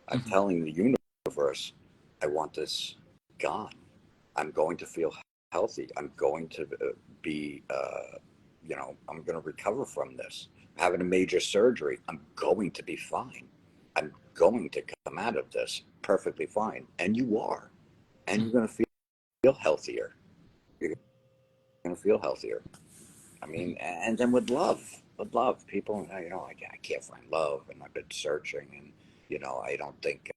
I'm Mm-hmm. telling the universe, I want this gone. I'm going to feel healthy. I'm going to be, I'm going to recover from this. Having a major surgery, I'm going to be fine. I'm going to come out of this perfectly fine. And you are. And you're going to feel healthier. You're going to feel healthier. I mean, and then with love, people, I can't find love, and I've been searching, and I don't think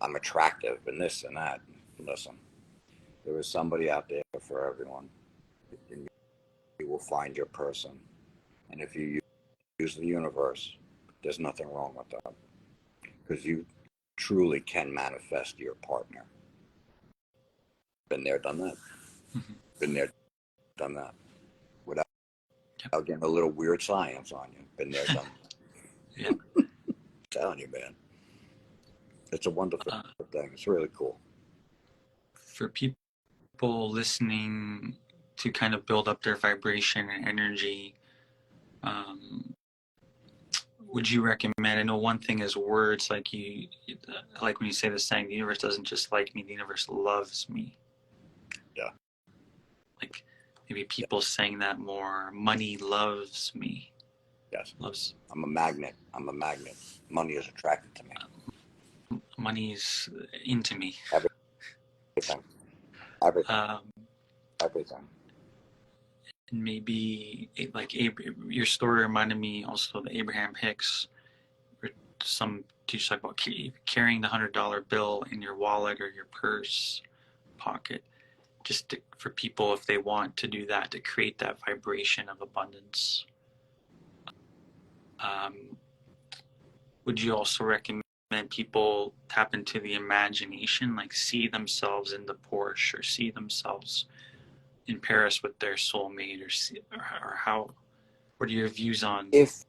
I'm attractive, and this and that. Listen, there is somebody out there for everyone, and you will find your person. And if you use the universe, there's nothing wrong with that, because you truly can manifest your partner. Been there, done that. Mm-hmm. Been there, done that. Without getting a little weird science on you. Been there, done that. Yeah. I'm telling you, man. It's a wonderful thing. It's really cool. For people listening to kind of build up their vibration and energy, would you recommend? I know one thing is words, like like when you say the saying, the universe doesn't just like me, the universe loves me. Yeah. Like maybe people saying that more. Money loves me. Yes. Loves. I'm a magnet. Money is attracted to me. Money's into me. Everything. Everything. Um, Everything. and maybe like your story reminded me also of Abraham Hicks. Some teachers talk about carrying the $100 bill in your wallet or your purse pocket, just for people if they want to do that, to create that vibration of abundance. Would you also recommend people tap into the imagination, like see themselves in the Porsche or see themselves in Paris with their soulmate, or how What are your views on? If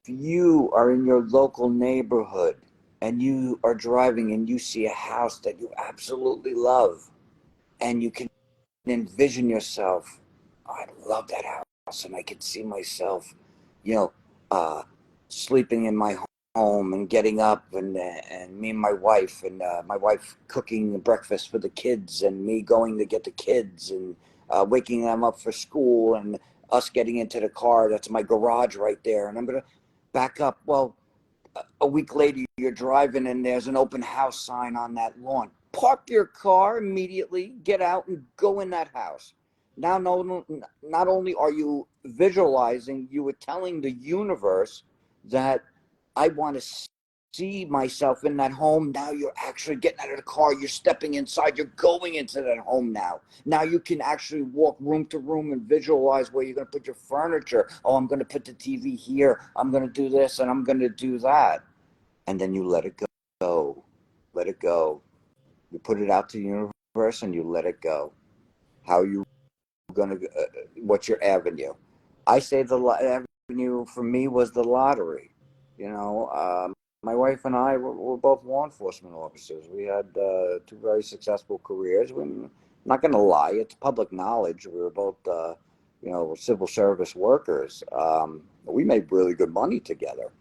you are in your local neighborhood and you are driving and you see a house that you absolutely love and you can envision yourself, oh, I love that house and I can see myself, you know, uh, sleeping in my home and getting up and me and my wife cooking breakfast for the kids and me going to get the kids and waking them up for school and us getting into the car. That's my garage right there. And I'm going to back up. Well, a week later, you're driving and there's an open house sign on that lawn. Park your car immediately, get out and go in that house. Now, not only are you visualizing, you are telling the universe that I want to see myself in that home. Now you're actually getting out of the car, you're stepping inside, you're going into that home now. Now you can actually walk room to room and visualize where you're going to put your furniture. Oh, I'm going to put the TV here, I'm going to do this, and I'm going to do that. And then you let it go. Let it go. You put it out to the universe and you let it go. How are you going to, what's your avenue? I say the avenue for me was the lottery. You know, my wife and I were both law enforcement officers. We had two very successful careers. I'm not going to lie, it's public knowledge. We were both, civil service workers. We made really good money together.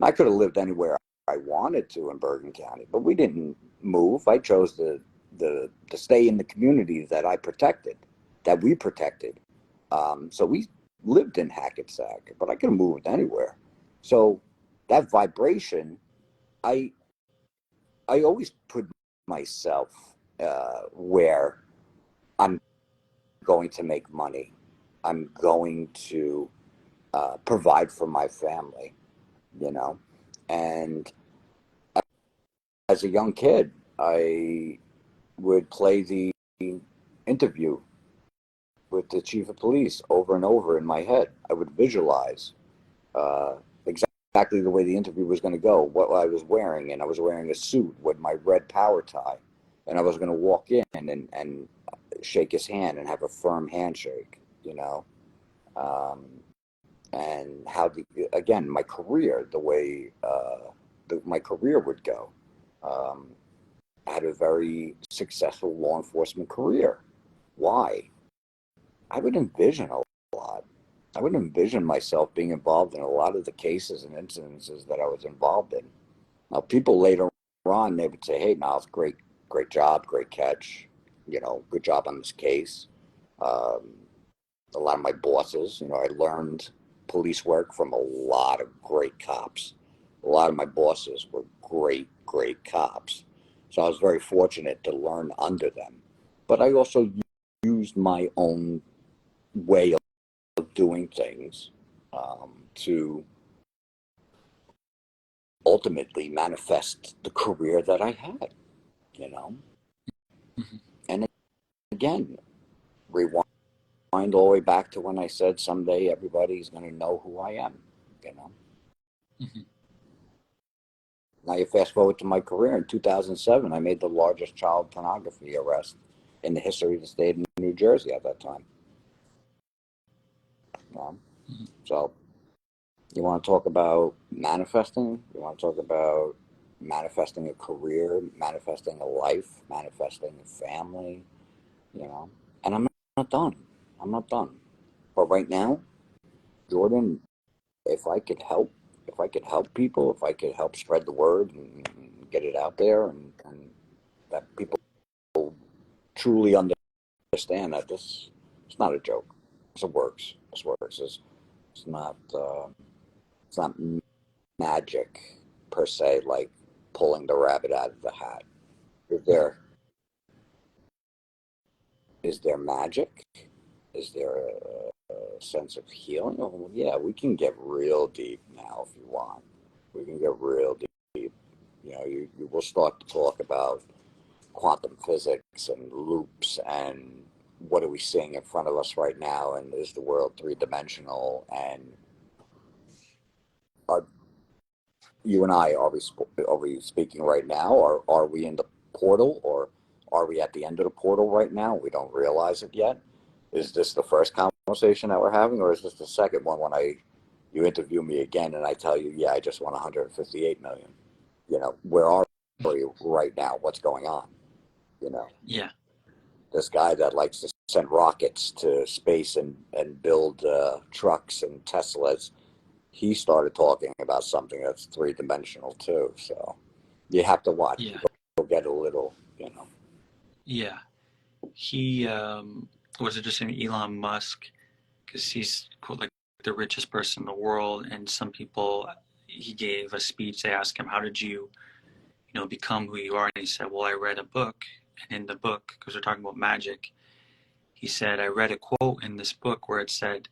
I could have lived anywhere I wanted to in Bergen County, but we didn't move. I chose to stay in the community that I protected, that we protected. So we lived in Hackensack, but I could have moved anywhere. So that vibration, I I always put myself where I'm going to make money. I'm going to provide for my family, you know, and as a young kid, I would play the interview with the chief of police over and over in my head. I would visualize exactly the way the interview was going to go, what I was wearing, and I was wearing a suit with my red power tie, and I was going to walk in and shake his hand and have a firm handshake, you know, um, and how again my career, the way my career would go. Um, I had a very successful law enforcement career. Why? I would envision a lot. I would envision myself being involved in a lot of the cases and incidences that I was involved in. Now, people later on, they would say, "Hey, Niles, great job, great catch. You know, good job on this case." Um, a lot of my bosses, you know, I learned police work from a lot of great cops. A lot of my bosses were great cops. So I was very fortunate to learn under them. But I also used my own way of doing things to ultimately manifest the career that I had, you know. Mhm. And again, rewind all the way back to when I said someday everybody's going to know who I am, you know. Mhm. Now you fast forward to my career in 2007, I made the largest child pornography arrest in the history of the state of New Jersey at that time. You know? Mhm. So you want to talk about manifesting? You want to talk about manifesting a career, manifesting a life, manifesting a family, you know? And I'm not done. I'm not done. But right now, Jordan, if I could help people, if I could help spread the word and get it out there and that people truly understand that this it's not a joke. It works. This works. It's not it's not magic per se, like pulling the rabbit out of the hat. Is Mhm. there is there magic? Is there a sense of healing? Oh, yeah, we can get real deep now if you want. We can get real deep. You know, you will start to talk about quantum physics and loops and what are we seeing in front of us right now, and is the world three-dimensional, and are you and I, are we speaking right now, or are we in the portal, or are we at the end of the portal right now? We don't realize it yet. Is this the first conversation that we're having, or is this the second one when I You interview me again, and I tell you, yeah, I just won 158 million. Where are you right now? What's going on? You know, Yeah. this guy that likes to send rockets to space and build trucks and Teslas, he started talking about something that's three-dimensional too. So you have to watch. Yeah. People get a little. Yeah. He was it just an Elon Musk because he's like the richest person in the world, and some people he gave a speech. They asked him, "How did you become who you are?" And he said, "Well, I read a book, and in the book, because we're talking about magic, he said I read a quote in this book where it said,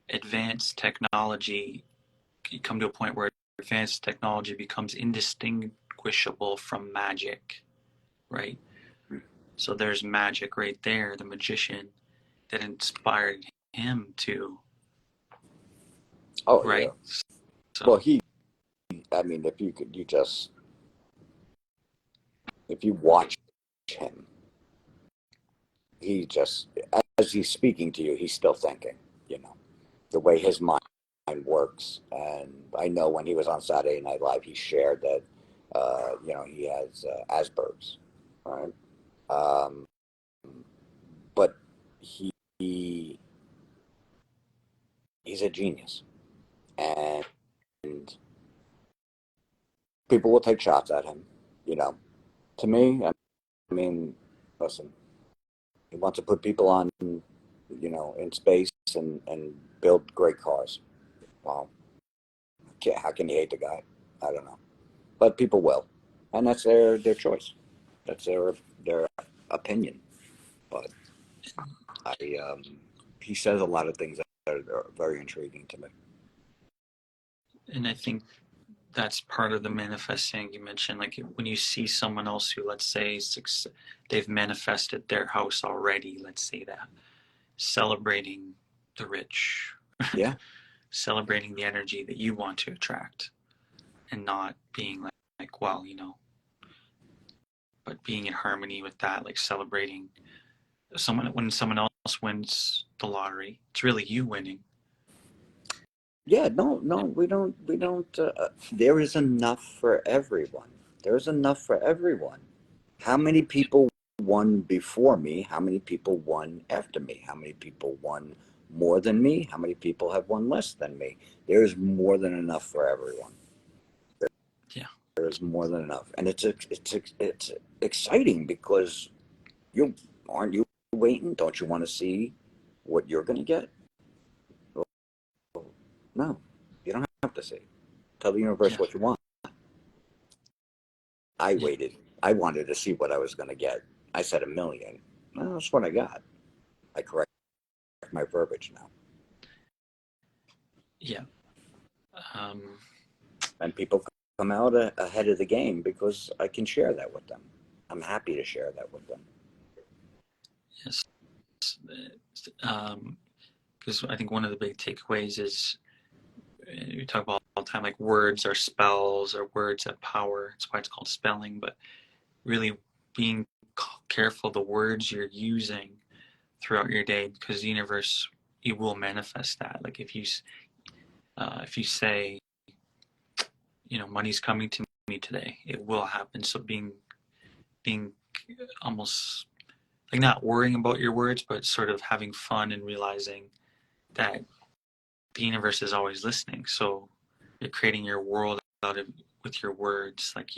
advanced technology, you come to a point where advanced technology becomes indistinguishable from magic, right? So there's magic right there, the magician that inspired him to, Oh yeah. right? Well, So, I mean, if you could, if you watch him, he just, as he's speaking to you, he's still thinking. You know, the way yeah, his mind works. And I know when he was on Saturday Night Live, he shared that, he has Asperger's, right? Um, but he, he he's a genius, and people will take shots at him. You know, to me, I mean, listen, he wants to put people on, in space and build great cars. Well, how can you hate the guy? I don't know, but people will, and that's their choice. That's their opinion. But I he says a lot of things that are very intriguing to me. and I think that's part of the manifesting you mentioned. Like when you see someone else who, let's say, they've manifested their house already, let's say that, celebrating the rich, Yeah, celebrating the energy that you want to attract, and not being like well, but being in harmony with that, like celebrating someone else wins the lottery, it's really you winning. yeah. No, no, we don't. There is enough for everyone. There's enough for everyone. How many people won before me? How many people won after me? How many people won more than me? How many people have won less than me? There's more than enough for everyone. Yeah, There's more than enough, and it's exciting because you aren't you waiting? Don't you want to see what you're going to get? Well, no, you don't have to see. Tell the universe yeah, what you want. I yeah, waited. I wanted to see what I was going to get. I said 1 million. Well, that's what I got. I correct my verbiage now. yeah. um And people come out ahead of the game because I can share that with them. I'm happy to share that with them. yes. Because I think one of the big takeaways is we talk about all the time, like words are spells or words have power. That's why it's called spelling. But really being careful the words you're using throughout your day, because the universe, it will manifest that. Like if you say, money's coming to me today, it will happen. So being almost like not worrying about your words, but sort of having fun and realizing that the universe is always listening. So you're creating your world out of with your words. Like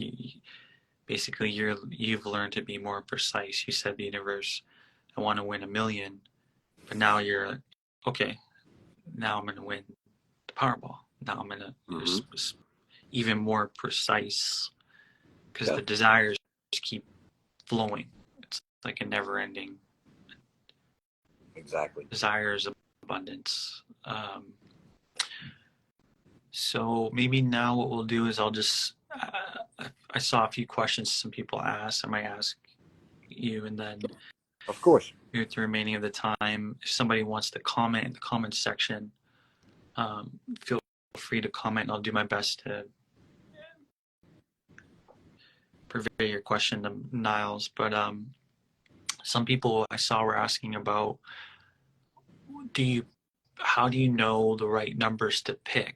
basically you've learned to be more precise. You said the universe, I want to win 1 million, but now you're like, okay, now I'm going to win the Powerball. Now I'm going to Mm-hmm. even more precise because Yeah, the desires keep flowing. It's like a never ending exactly. desires of abundance. So maybe now what we'll do is I'll just, I saw a few questions some people asked. I might ask you, and then Of course. with the remaining of the time, if somebody wants to comment in the comment section, feel free to comment. I'll do my best to purvey your question to Niles. But some people I saw were asking about, do you how do you know the right numbers to pick?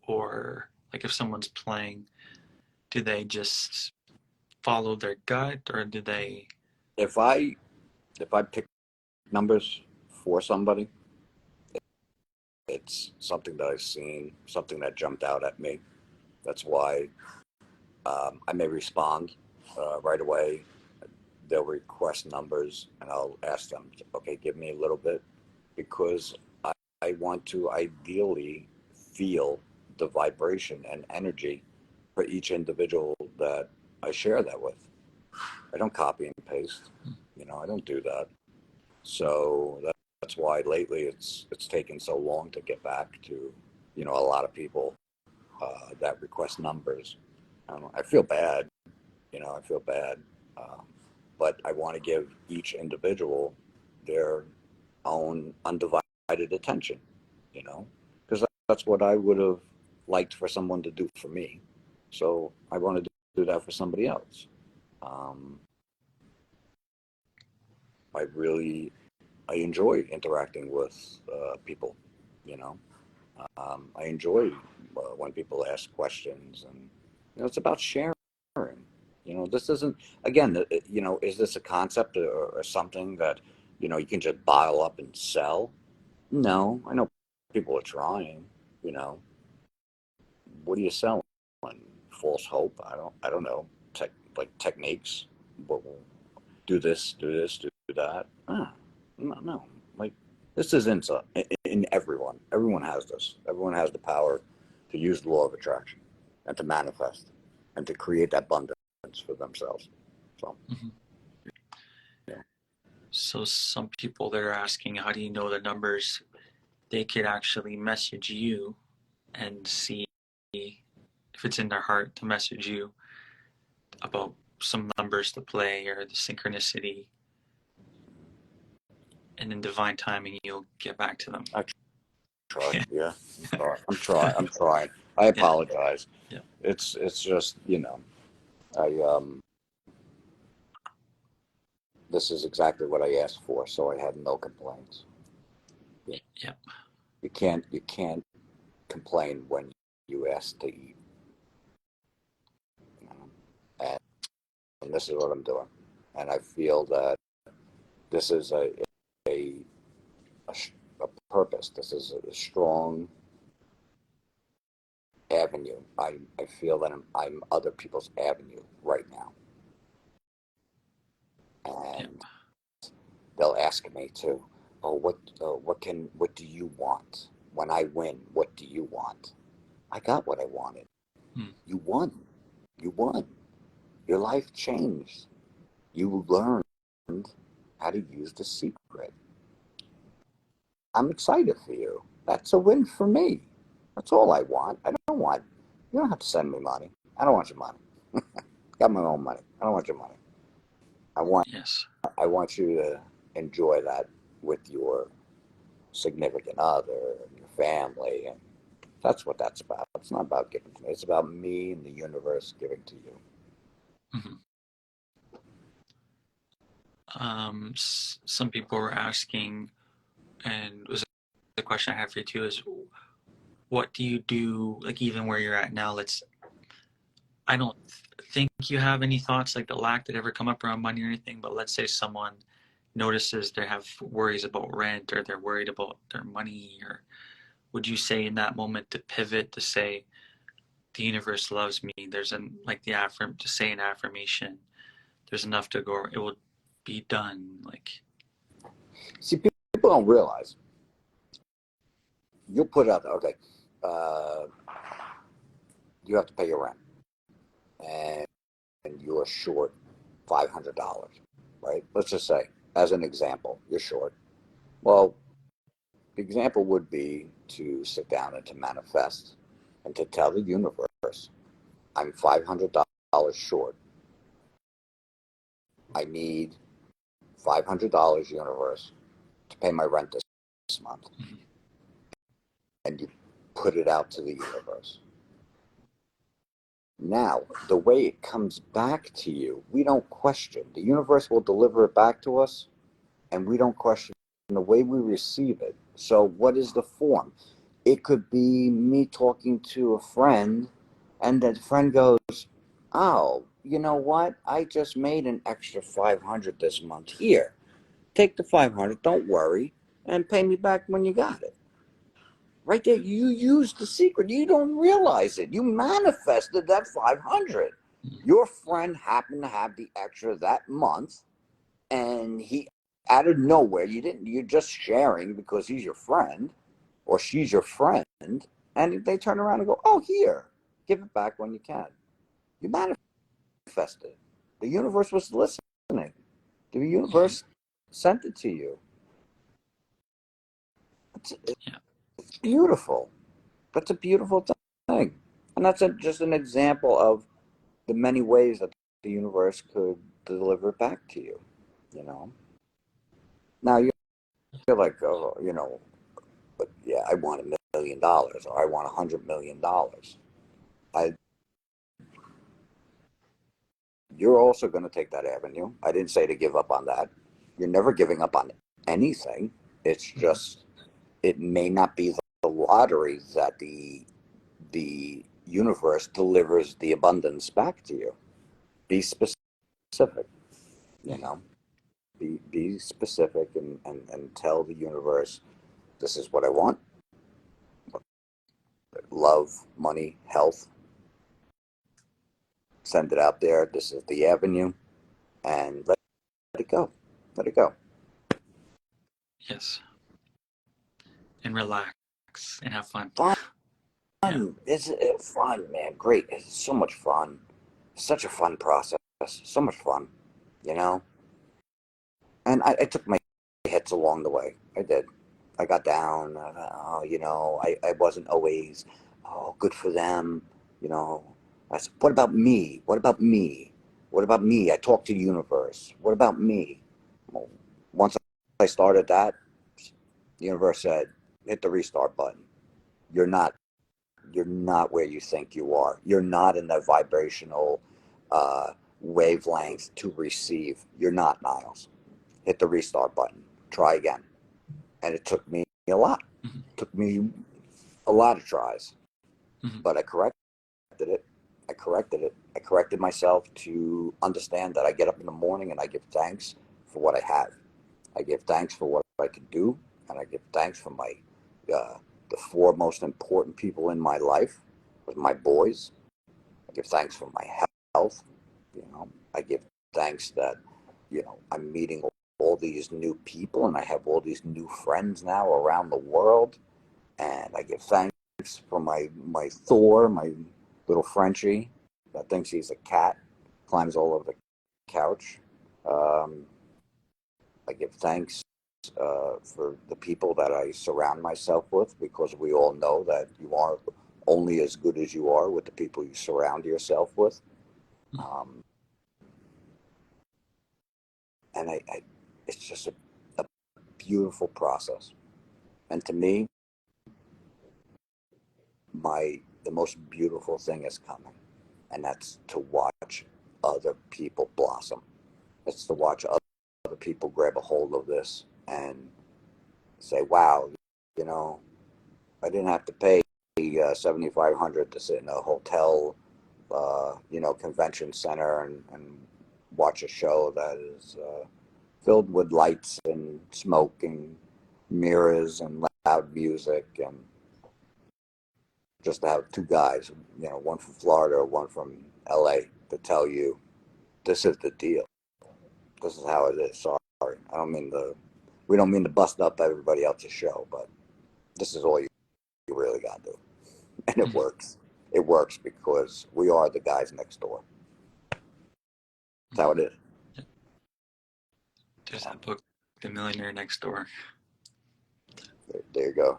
Or like if someone's playing, do they just follow their gut, or do they? If I pick numbers for somebody, it's something that I've seen, something that jumped out at me. That's why I may respond right away. They'll request numbers, and I'll ask them, okay, give me a little bit, because I want to ideally feel the vibration and energy for each individual that I share that with. I don't copy and paste. I don't do that. So that's why lately it's taken so long to get back to, a lot of people that request numbers. I feel bad. I feel bad. Um, but I want to give each individual their own undivided attention, because that's what I would have liked for someone to do for me. So I want to do that for somebody else. Um, I enjoy interacting with people, you know. I enjoy when people ask questions, and it's about sharing. This isn't, again, is this a concept or something that you can just bottle up and sell? No, I know people are trying. You know, what are you selling? False hope? I don't know. Like techniques. But do this, do that. No. Like this is in everyone. Everyone has this. Everyone has the power to use the law of attraction and to manifest and to create that abundance for themselves. So, Mhm. yeah. So some people that are asking, how do you know the numbers? They could actually message you and see if it's in their heart to message you about some numbers to play or the synchronicity, and in divine timing you'll get back to them. I try. Yeah. Yeah. I'm trying. I Yeah. apologize. Yeah. It's just, I this is exactly what I asked for, so I had no complaints. Yeah. You can't complain when you ask to eat. You know? And this is what I'm doing. And I feel that this is a, a, a purpose. This is a strong avenue. I feel that I'm other people's avenue right now. Yeah. And they'll ask me too, oh, what do you want? When I win, what do you want? I got what I wanted. Hmm. You won. You won. Your life changed. You learned how to use the secret. I'm excited for you. That's a win for me. That's all I want. You don't have to send me money. I don't want your money. Got my own money. I don't want your money. I want, Yes. I want you to enjoy that with your significant other and your family. And that's what that's about. It's not about giving to me. It's about me and the universe giving to you. Mm-hmm. Some people were asking, and it was the question I have for you too, is what do you do, like even where you're at now? I don't think you have any thoughts like the lack that ever come up around money or anything, but let's say someone notices they have worries about rent, or they're worried about their money, or would you say in that moment to pivot to say the universe loves me? There's an like the affirm to say an affirmation. There's enough to go. It will be done. Like See, people don't realize you'll put out, okay, uh, you have to pay your rent, and you're short $500, right? Let's just say, as an example, you're short. Well, the example would be to sit down and to manifest and to tell the universe, I'm $500 short. I need $500, universe, to pay my rent this month. mhm. And you put it out to the universe. Now, the way it comes back to you, we don't question. The universe will deliver it back to us, and we don't question the way we receive it. So what is the form? It could be me talking to a friend, and that friend goes, "Oh, you know what? I just made an extra 500 this month. Here, take the 500. Don't worry, and pay me back when you got it." Right there, you used the secret. You don't realize it. You manifested that 500. Your friend happened to have the extra that month, and he out of nowhere, you're just sharing because he's your friend or she's your friend, and they turn around and go, "Oh, here, give it back when you can." You manifested. The universe was listening. The universe sent it to you. Yeah. It's beautiful. That's a beautiful thing. And that's just an example of the many ways that the universe could deliver it back to you, you know? Now you're like, oh, but yeah, I want $1 million or I want $100 million. I, you're also going to take that avenue. I didn't say to give up on that. You're never giving up on anything. It's just, it may not be the lottery that the universe delivers the abundance back to you. Be specific, you know. Be specific and tell the universe, this is what I want: love, money, health. Send it out there. This is the avenue, and let it go. Let it go. Yes. And relax and have fun. Fun. Yeah. It's fun, man. Great. It's so much fun. Such a fun process. So much fun, you know. And I took my hits along the way. I did. I got down. I wasn't always, oh, good for them. You know, I said, what about me? What about me? What about me? I talked to the universe. What about me? Well, once I started that, the universe said, hit the restart button. You're not. You're not where you think you are. You're not in the vibrational uh, wavelength to receive. You're not, Niles. Hit the restart button. Try again. And it took me a lot. Mm-hmm. It took me a lot of tries, Mm-hmm. but I corrected it. I corrected it. I corrected myself to understand that I get up in the morning and I give thanks for what I have. I give thanks for what I can do, and I give thanks for uh, the four most important people in my life, with my boys. I give thanks for my health. I give thanks that I'm meeting all these new people and I have all these new friends now around the world. And I give thanks for my Thor, my little Frenchie that thinks he's a cat, climbs all over the couch. Um, I give thanks for the people that I surround myself with, because we all know that you are only as good as you are with the people you surround yourself with. Um, and it's just a beautiful process. And to me, the most beautiful thing is coming, and that's to watch other people blossom. It's to watch other people grab a hold of this and say, "Wow, you know, I didn't have to pay 7,500 to sit in a hotel, convention center and watch a show that is filled with lights and smoke and mirrors and loud music, and just to have two guys, one from Florida, one from LA, to tell you this is the deal. This is how it is. Sorry, we don't mean to bust up everybody else's show, but this is all you really got to do." And it Mm-hmm. works. It works because we are the guys next door. That's how it is. There's that book, The Millionaire Next Door. There you go.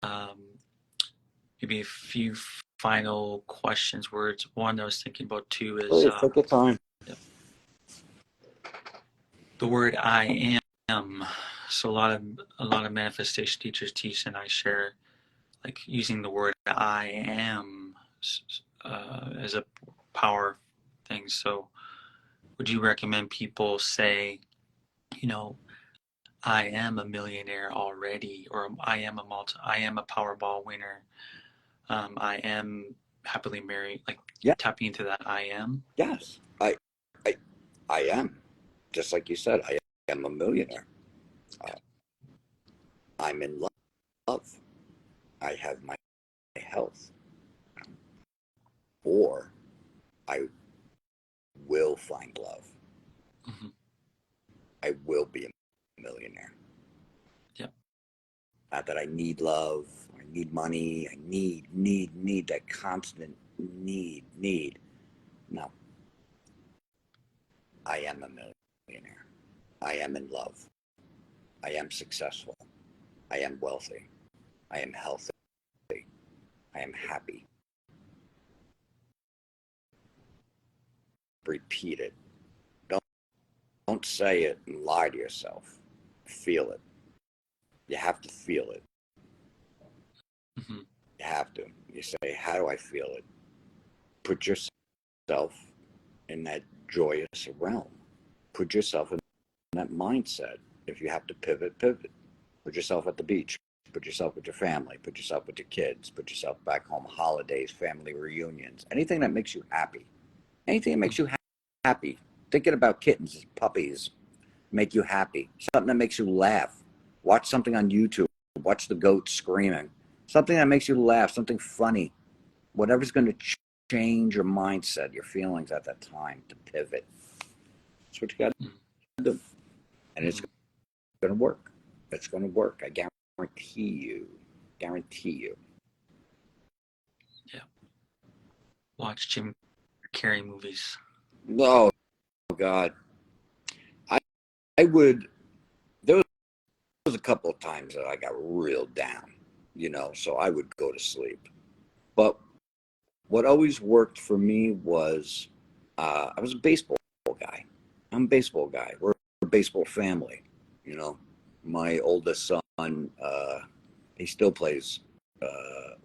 Um, Maybe a few final questions. Words. One I was thinking about too is Please take your time. the word "I am." So a lot of manifestation teachers teach, and I share, like using the word "I am" as a power thing. So would you recommend people say, you know, I am a millionaire already, or I am a Powerball winner. I am happily married, like Yeah, tapping into that I am. yes, I, I am. Just like you said, I am a millionaire. Uh, I'm in love. I have my health, or I will find love. Hmm. I will be a millionaire. Yep. Not that I need love, I need money, I need that constant need. No, I am a millionaire. I am in love. I am successful. I am wealthy. I am healthy. I am happy. Repeat it. Don't, don't say it and lie to yourself. Feel it. You have to feel it. Hmm. You have to. You say, how do I feel it? Put yourself in that joyous realm. Put yourself in that mindset. If you have to pivot, pivot. Put yourself at the beach. Put yourself with your family. Put yourself with your kids. Put yourself back home. Holidays, family reunions. Anything that makes you happy. Anything that makes you happy. Thinking about kittens, puppies, make you happy. Something that makes you laugh. Watch something on YouTube. Watch the goat screaming. Something that makes you laugh. Something funny. Whatever's going to change your mindset, your feelings at that time to pivot. That's what you got to do. And it's Hmm. going to work. It's going to work. I guarantee you. Guarantee you. Yeah. Watch Jim Carrey movies. Oh, God. I, I would. There was a couple of times that I got real down, so I would go to sleep. But what always worked for me was I was a baseball guy. I'm a baseball guy. We're a baseball family. You know, my oldest son, he still plays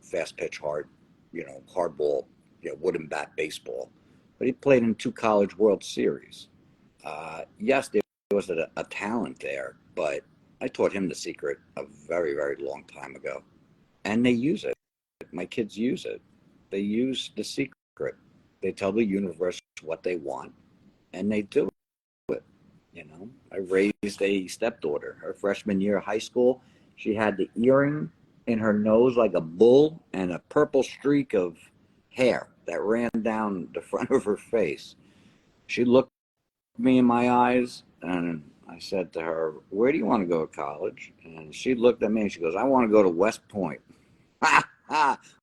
fast pitch hardball, wooden bat baseball. But he played in 2 college World Series. Yes, there was a talent there, but I taught him the secret a very, very long time ago. And they use it. My kids use it. They use the secret. They tell the universe what they want, and they do it. I raised a stepdaughter. Her freshman year of high school, she had the earring in her nose like a bull and a purple streak of hair that ran down the front of her face. She looked me in my eyes and I said to her, "Where do you want to go to college?" And she looked at me and she goes, "I want to go to West Point."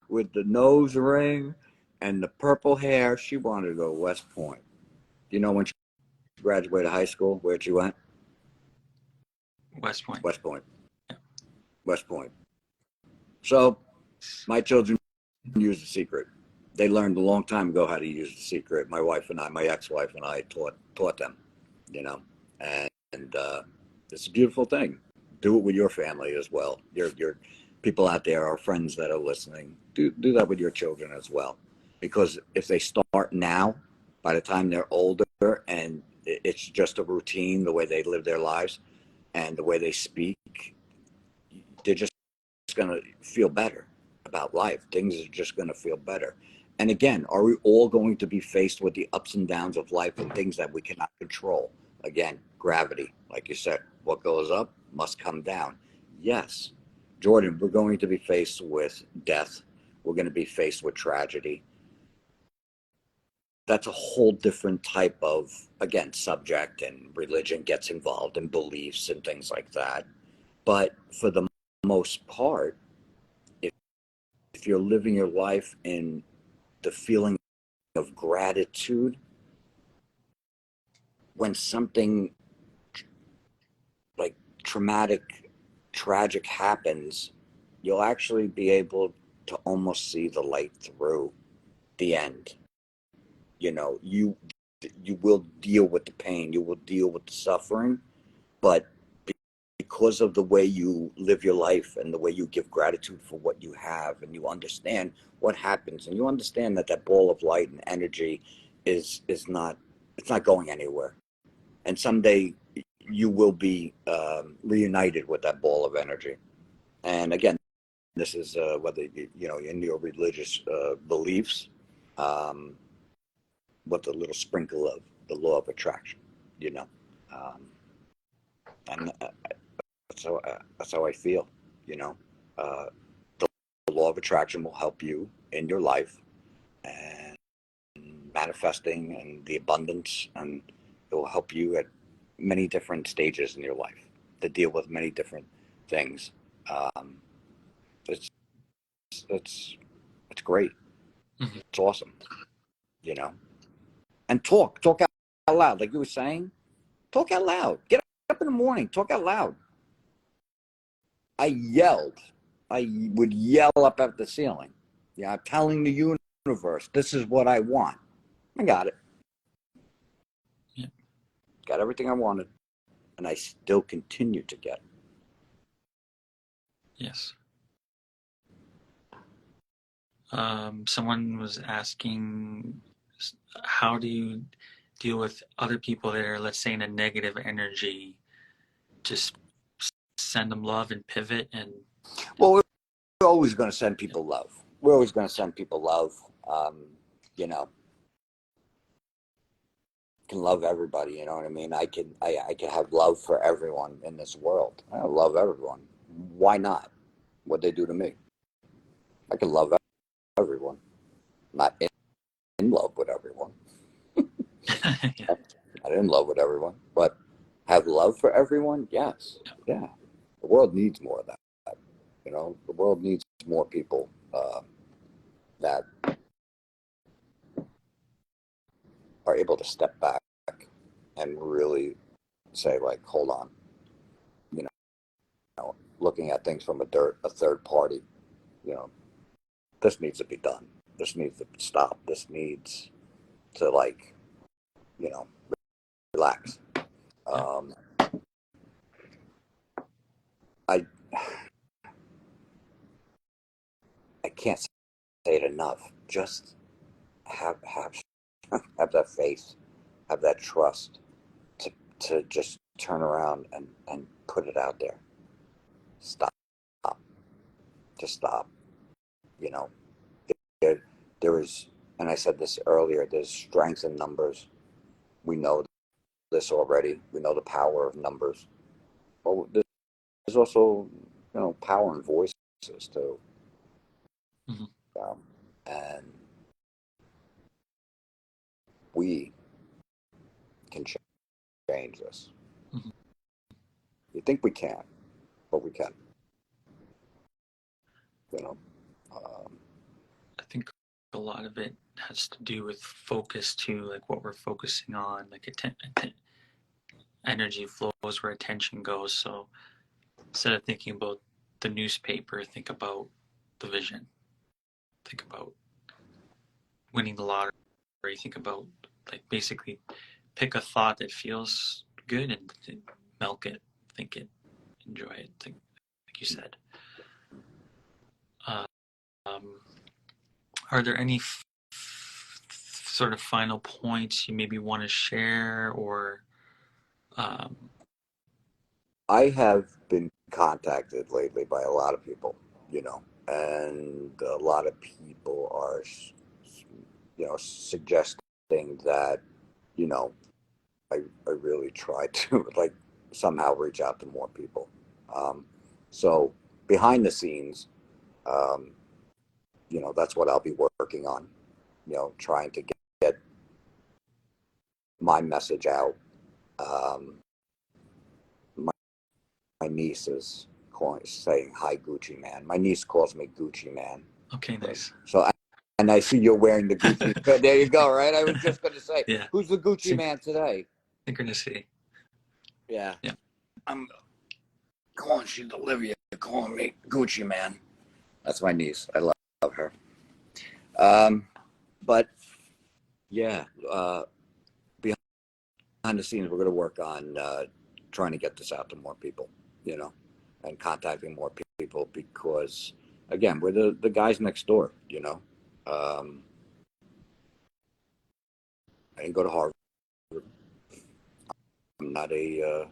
With the nose ring and the purple hair, she wanted to go to West Point. When she graduated high school, where she went? West Point. West Point. Yeah. West Point. So my children use the secret. They learned a long time ago how to use the secret. My wife and I, my ex-wife and I taught them, you know, and it's a beautiful thing. Do it with your family as well. Your people out there, our friends that are listening, do that with your children as well, because if they start now, by the time they're older, and it's just a routine, the way they live their lives and the way they speak, they're just going to feel better about life. Things are just going to feel better. And again, are we all going to be faced with the ups and downs of life and things that we cannot control? Again, gravity, like you said, what goes up must come down. Yes, Jordan, we're going to be faced with death. We're going to be faced with tragedy. That's a whole different type of, again, subject, and religion gets involved in beliefs and things like that. But for the most part, if you're living your life in the feeling of gratitude, when something like traumatic, tragic happens, you'll actually be able to almost see the light through the end. You will deal with the pain, you will deal with the suffering, but because of the way you live your life and the way you give gratitude for what you have, and you understand what happens, and you understand that that ball of light and energy is not, it's not going anywhere, and someday you will be reunited with that ball of energy. And again, this is whether in your religious beliefs, um, with a little sprinkle of the law of attraction, you know, um, and that's how I feel. You know, uh, the law of attraction will help you in your life and manifesting and the abundance, and it will help you at many different stages in your life to deal with many different things. Um, it's it's it's great. Mhm. It's awesome. You know, and talk out loud, like you were saying. Talk out loud. Get up in the morning. Talk out loud. I yelled. I would yell up at the ceiling. Yeah, I'm telling the universe, this is what I want. I got it. Yeah. Got everything I wanted, and I still continue to get. Yes. Someone was asking, how do you deal with other people that are, let's say, in a negative energy? Just send them love and pivot and. Well, we're always going to send people love. We're always going to send people love. You know, can love everybody. You know what I mean? I can have love for everyone in this world. I love everyone. Why not? What they do to me, I can love everyone. Not in love with everyone. Yeah. Not in love with everyone, but have love for everyone. Yes, yeah. The world needs more of that. You know, the world needs more people that are able to step back and really say, like, hold on, you know, looking at things from a third party. You know, this needs to be done. This needs to stop. This needs to, like, you know, relax. Yeah. Um, I I can't say it enough. Just have have that faith, have that trust to just turn around and put it out there. Stop. Just stop. You know, there, there is, and I said this earlier, there's strength in numbers. We know this already. We know the power of numbers. Well, there's also, power in voices too. Mhm. Um, and we can change this. Mhm. You think we can't, but we can. You know, um, I think a lot of it has to do with focus too, like what we're focusing on, like energy flows where attention goes. So instead of thinking about the newspaper, think about the vision. Think about winning the lottery. Think about, like, basically pick a thought that feels good and milk it, think it, enjoy it, like you said. Um, are there any sort of final points you maybe want to share, or um, I have been contacted lately by a lot of people, and a lot of people are, suggesting that, you know, I really try to like somehow reach out to more people. So behind the scenes, um, that's what I'll be working on, trying to get my message out. Um, my, my niece is saying, hi, Gucci Man. My niece calls me Gucci Man. okay, nice. So, and I see you're wearing the Gucci. There you go, right? I was just going to say, Yeah, who's the Gucci Man today? synchronicity. Yeah. Yeah. I'm calling, she's Olivia, calling me Gucci Man. That's my niece. I love her. But yeah, behind the scenes, we're going to work on trying to get this out to more people, and contacting more people because, again, we're the guys next door, Um, I didn't go to Harvard. I'm not a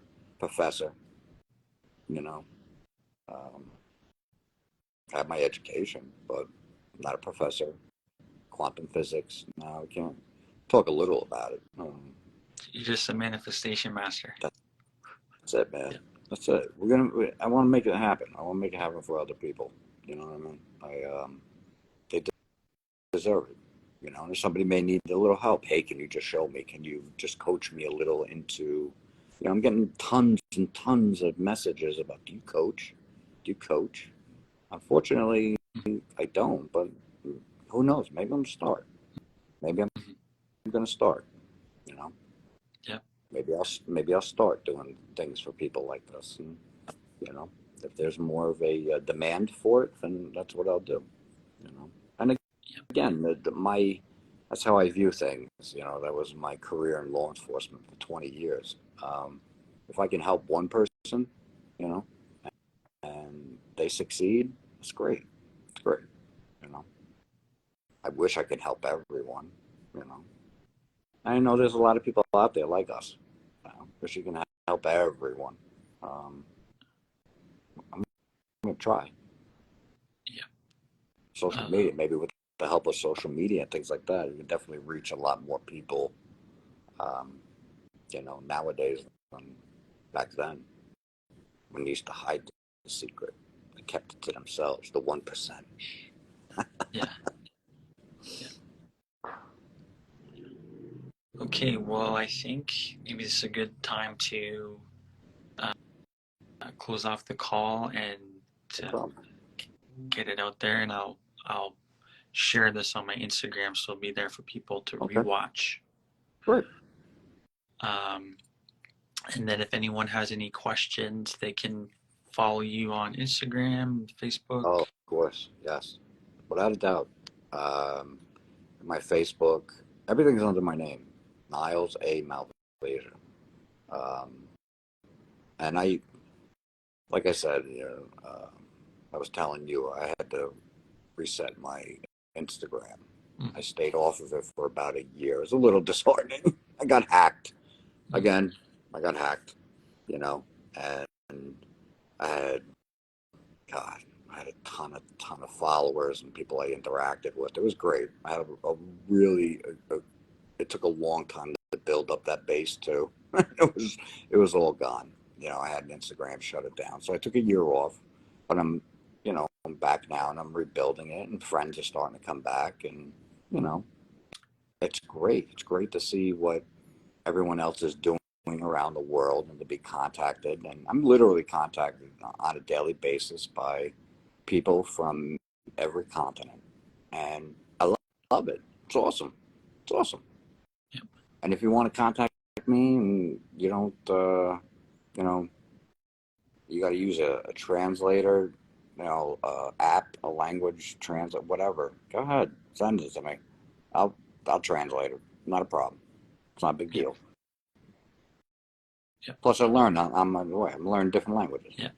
professor, you know. Um, I have my education, but I'm not a professor. Quantum physics, no, I can't talk a little about it. You're just a manifestation master. That's it, man. Yeah. That's it. I want to make it happen. I want to make it happen for other people. You know what I mean? They deserve it. You know, and somebody may need a little help. Hey, can you just show me? Can you just coach me a little into, you know, I'm getting tons and tons of messages about, do you coach? Do you coach? Unfortunately, I don't, but who knows? Maybe I'm gonna start. Maybe I'm gonna start. You know, Yeah. maybe I'll start doing things for people like this. And you know, if there's more of a demand for it, then that's what I'll do. You know, and again, that's how I view things. You know, that was my career in law enforcement for 20 years. If I can help one person, you know, and they succeed, it's great. It's great. You know, I wish I could help everyone. You know, I know there's a lot of people out there like us. You know, wish you can help everyone. Um, I'm gonna try. Yeah. Social media, maybe with the help of social media and things like that, you can definitely reach a lot more people. Um, you know, nowadays than back then, when they used to hide the secret, they kept it to themselves. The 1%. Yeah. Yeah. Okay. Well, I think maybe this is a good time to close off the call and No to problem. get it out there, and I'll share this on my Instagram, so it'll be there for people to Okay, rewatch. great. Um, and then if anyone has any questions, they can follow you on Instagram, Facebook. Oh, of course, yes, without a doubt. Um, my Facebook, everything's under my name, Niles A. Malvasia. Um, and like I said, you know, I was telling you, I had to reset my Instagram. I Mm-hmm. stayed off of it for about a year. It was a little disheartening. I got hacked again. I got hacked, you know, and I had, God, I had a ton of followers and people I interacted with. It was great. I had a really, it took a long time to build up that base too. It was all gone. You know, I had Instagram shut it down, so I took a year off. But you know, I'm back now and I'm rebuilding it, and friends are starting to come back, and you know, it's great. It's great to see what everyone else is doing around the world and to be contacted. And I'm literally contacted on a daily basis by people from every continent, and I love it. It's awesome. It's awesome. Yep. And if you want to contact me and you don't, you know, you got to use a translator, you know, app, a language translate, whatever. Go ahead, send it to me. I'll I'll translate it. Not a problem. It's not a big Yep. deal. Yep. Plus, I learn. I'm on the way. I'm learning different languages. Yeah.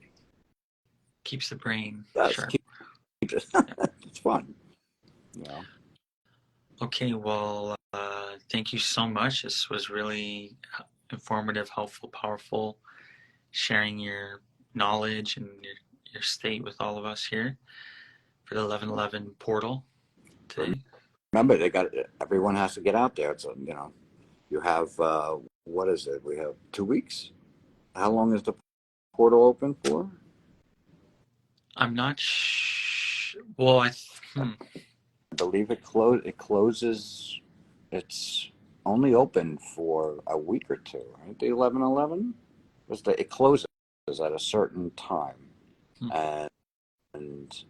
Keeps the brain Yes, sharp. keep it. Yep. It's fun. You know. Okay. Well, thank you so much. This was really informative, helpful, powerful. Sharing your knowledge and your state with all of us here for the 1111 portal today. Remember, they got everyone has to get out there. It's a, you know, you have what is it? We have 2 weeks. How long is the portal open for? I'm not well, I believe it closes. It's only open for a week or two, right? The 11/11 it closes at a certain time, hmm, and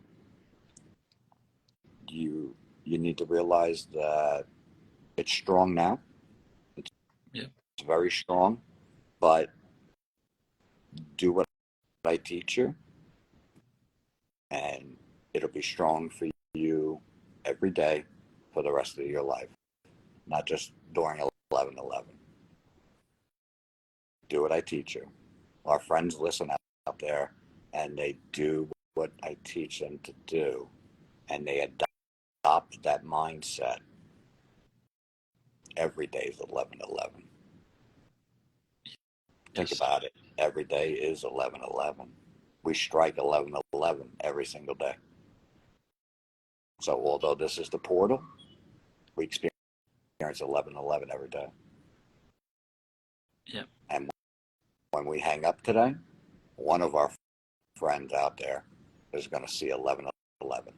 you you need to realize that it's strong now. It's yeah, very strong, but do what I teach you, and it'll be strong for you every day for the rest of your life, not just during 11/11. Do what I teach you. Our friends listen out there and they do what I teach them to do, and they adopt that mindset. Every day is 11/11. think Yes. about it, every day is 11/11. We strike 11/11 every single day. So although this is the portal, we experience 11/11 every day. Yep. And when we hang up today, one of our friends out there is going to see 11/11.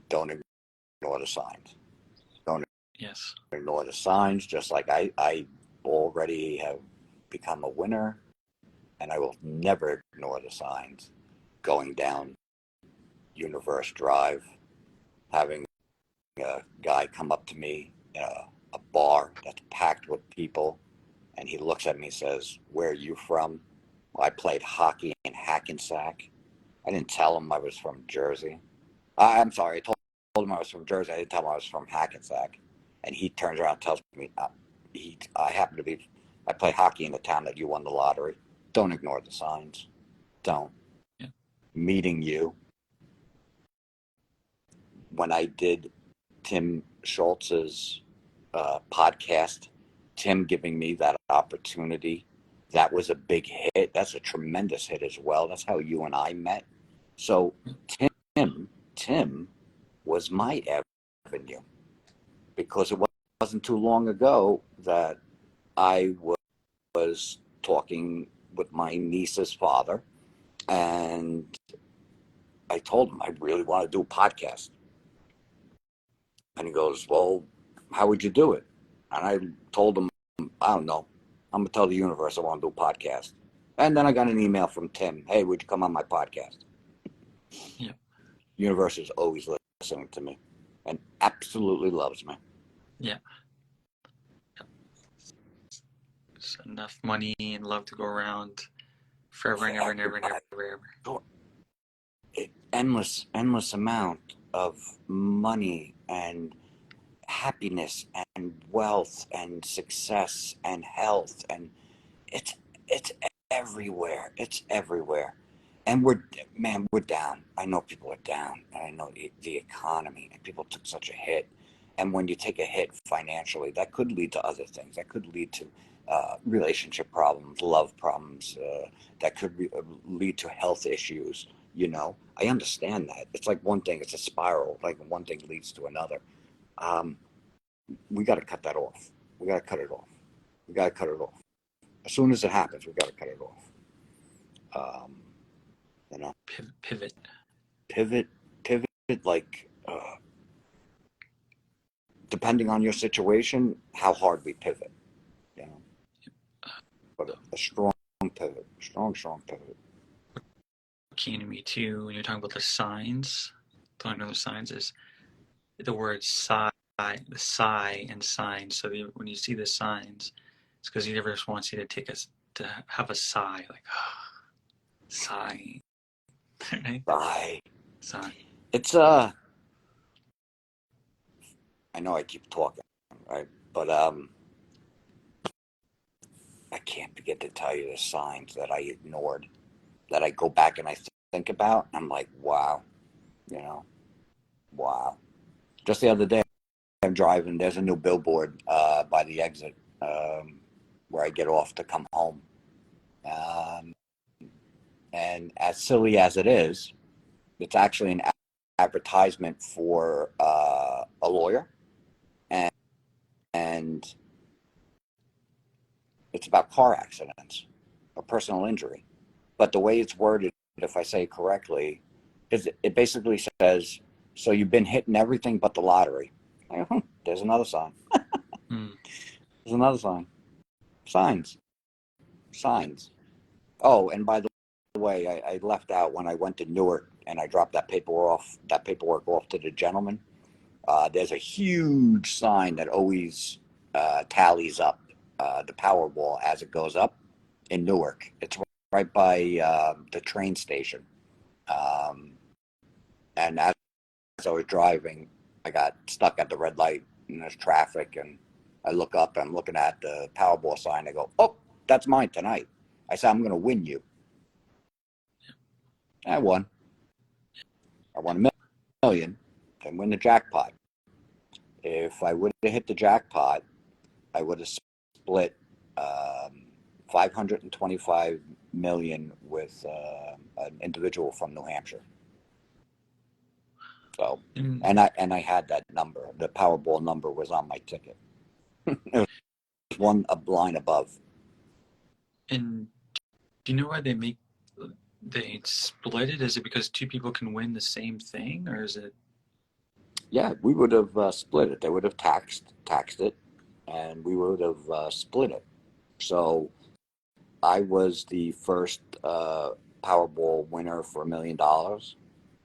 Don't ignore the signs. Don't Yes. ignore the signs, just like I already have become a winner, and I will never ignore the signs. Going down Universe Drive, having a guy come up to me in a bar that's packed with people, and he looks at me and says, "Where are you from?" Well, I played hockey in Hackensack. I didn't tell him I was from Jersey. I'm sorry, I told him I was from Jersey. I didn't tell him I was from Hackensack. And he turns around and tells me, I happen to be, I play hockey in the town that you won the lottery. Don't ignore the signs. Don't. Yeah. Meeting you, when I did Tim Schultz's podcast, Tim giving me that opportunity, that was a big hit. That's a tremendous hit as well. That's how you and I met. So Tim was my avenue, because it wasn't too long ago that I was talking with my niece's father, and I told him I really want to do a podcast. And he goes, "Well, how would you do it?" And I told him, "I don't know. I'm going to tell the universe I want to do a podcast." And then I got an email from Tim. "Hey, would you come on my podcast?" Yeah. Universe is always listening to me and absolutely loves me. Yeah. It's enough money and love to go around forever and ever and ever and ever and ever. Endless amount of money and happiness and wealth and success and health, and it's it's everywhere. It's everywhere. And we're down. I know people are down. And I know the economy, and people took such a hit. And when you take a hit financially, that could lead to other things. That could lead to relationship problems, love problems. That could lead to health issues. I understand that. It's like one thing. It's a spiral. Like one thing leads to another. Um, we got to cut that off. We got to cut it off. We got to cut it off. As soon as it happens, we got to cut it off. Um, Pivot. Pivot, like, depending on your situation, how hard we pivot, you know. But a strong pivot, strong pivot. What came to me too when you're talking about the signs, the signs is the word sigh, the sigh and sign. So when you see the signs, it's because the universe wants you to have a sigh, like sigh, right? Sigh. It's I know I keep talking, right? But I can't begin to tell you the signs that I ignored, that I go back and I think about. I'm like, wow, wow. Just the other day, I'm driving. There's a new billboard by the exit where I get off to come home. Um, and as silly as it is, it's actually an advertisement for a lawyer, and it's about car accidents or personal injury. But the way it's worded, if I say it correctly, is it basically says, "So you've been hitting everything but the lottery." There's another sign. There's another sign. Signs. Oh, and by the way, I left out when I went to Newark and I dropped that paperwork off to the gentleman. There's a huge sign that always tallies up the Powerball as it goes up in Newark. It's right by the train station. And as I was driving, I got stuck at the red light and there's traffic, and I look up and I'm looking at the Powerball sign. I go, "Oh, that's mine tonight." I said, "I'm going to win you." I won. I won $1 million and win the jackpot. If I would have hit the jackpot, I would have split 525 million with an individual from New Hampshire. So, And and I had that number. The Powerball number was on my ticket. It was one a line above. and do you know why they split it? Is it because two people can win the same thing, or is it? Yeah, we would have split it. They would have taxed it, and we would have split it. So I was the first Powerball winner for $1 million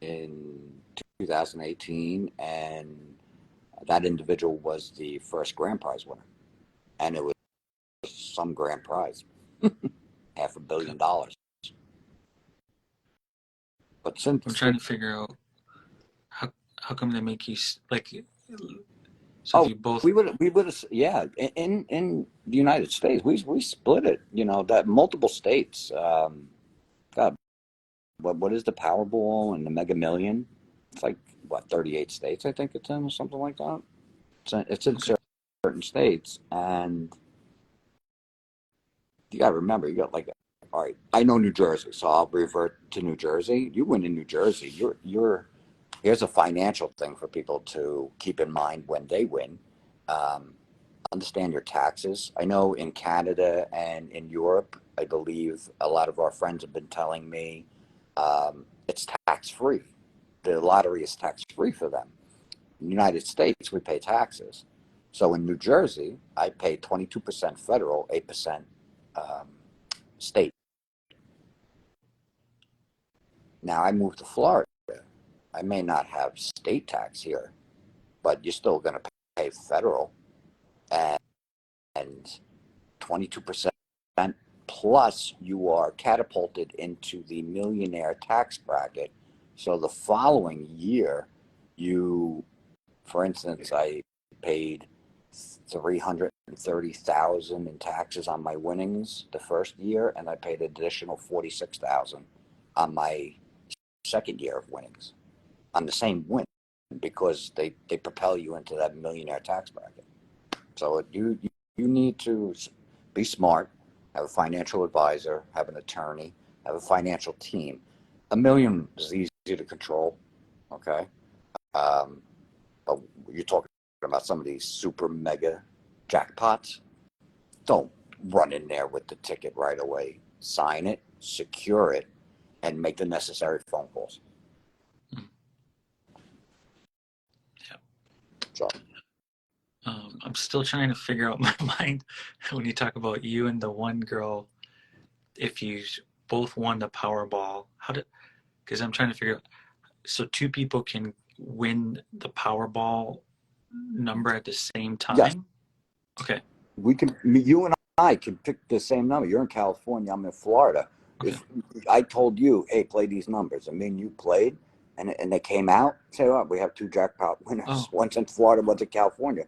in 2018, and that individual was the first grand prize winner, and it was some grand prize, $500 million. But I'm since trying to figure out how come they make you like. So if oh, you both, we would have, yeah, in the United States we split it. You know that multiple states. God, what is the Powerball and the Mega Million? It's like what 38 states I think it's in or something like that. It's in okay, certain states, and you got to remember you got like all right. I know New Jersey, so I'll revert to New Jersey. You win in New Jersey, you're here's a financial thing for people to keep in mind when they win. Um, Understand your taxes. I know in Canada and in Europe, I believe a lot of our friends have been telling me it's tax free. The lottery is tax free for them. In the United States, we pay taxes. So in New Jersey, I pay 22% federal, 8% um, state. Now I moved to Florida. I may not have state tax here, but you're still going to pay federal and 22% plus you are catapulted into the millionaire tax bracket. So the following year, you, for instance, I paid 330,000 in taxes on my winnings the first year, and I paid an additional 46,000 on my second year of winnings on the same win because they propel you into that millionaire tax bracket. So you need to be smart, have a financial advisor, have an attorney, have a financial team. $1 million is easy to control, okay? Um, but you're talking about some of these super mega jackpots. Don't run in there with the ticket right away. Sign it, secure it, and make the necessary phone calls. mm, yeah. So I'm still trying to figure out my mind when you talk about you and the one girl. If you both won the Powerball, how did? Because I'm trying to figure out. So two people can win the Powerball number at the same yes, time. Okay. you and I can pick the same number. You're in California, I'm in Florida. Okay. If I told you, hey, play these numbers, I mean, you played, and they came out, say, oh, we have two jackpot winners. Oh. One's in Florida, one's in California.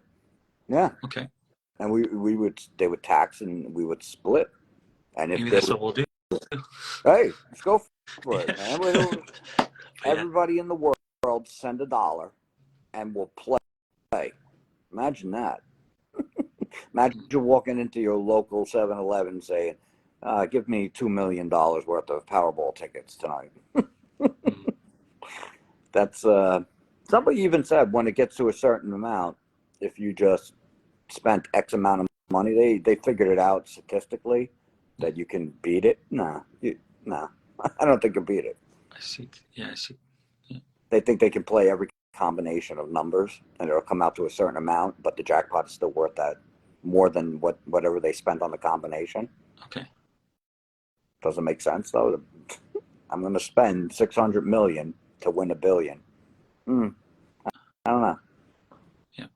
Yeah, Okay. and they would tax and we would split. And if Maybe they that's would, what we'll do. hey, let's go for it, Yeah. man. But yeah. Everybody in the world send $1, and we'll play. Imagine that. Imagine walking into your local 7-Eleven saying, give me $2 million worth of Powerball tickets tonight. Mm. That's somebody even said when it gets to a certain amount, if you just spent X amount of money, they figured it out statistically that you can beat it. Nah, I don't think you beat it. I see. Yeah, I see. Yeah. They think they can play every combination of numbers and it'll come out to a certain amount, but the jackpot is still worth that more than whatever they spent on the combination. Okay. Doesn't make sense though. I'm going to spend 600 million to win $1 billion. I don't know. Yeah.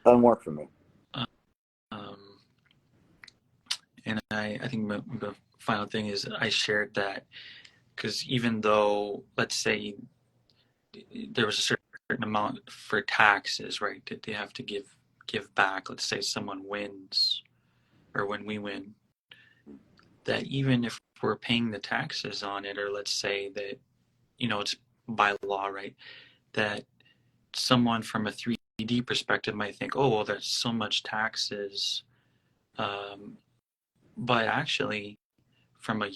Doesn't work for me. Um, and I think the final thing is I shared that because even though, let's say, there was a certain amount for taxes, right, that they have to give back. Let's say someone wins, or when we win, that even if we're paying the taxes on it, or let's say that it's by law, right, that someone from a 3D perspective might think, oh well, there's so much taxes. Um, but actually, from the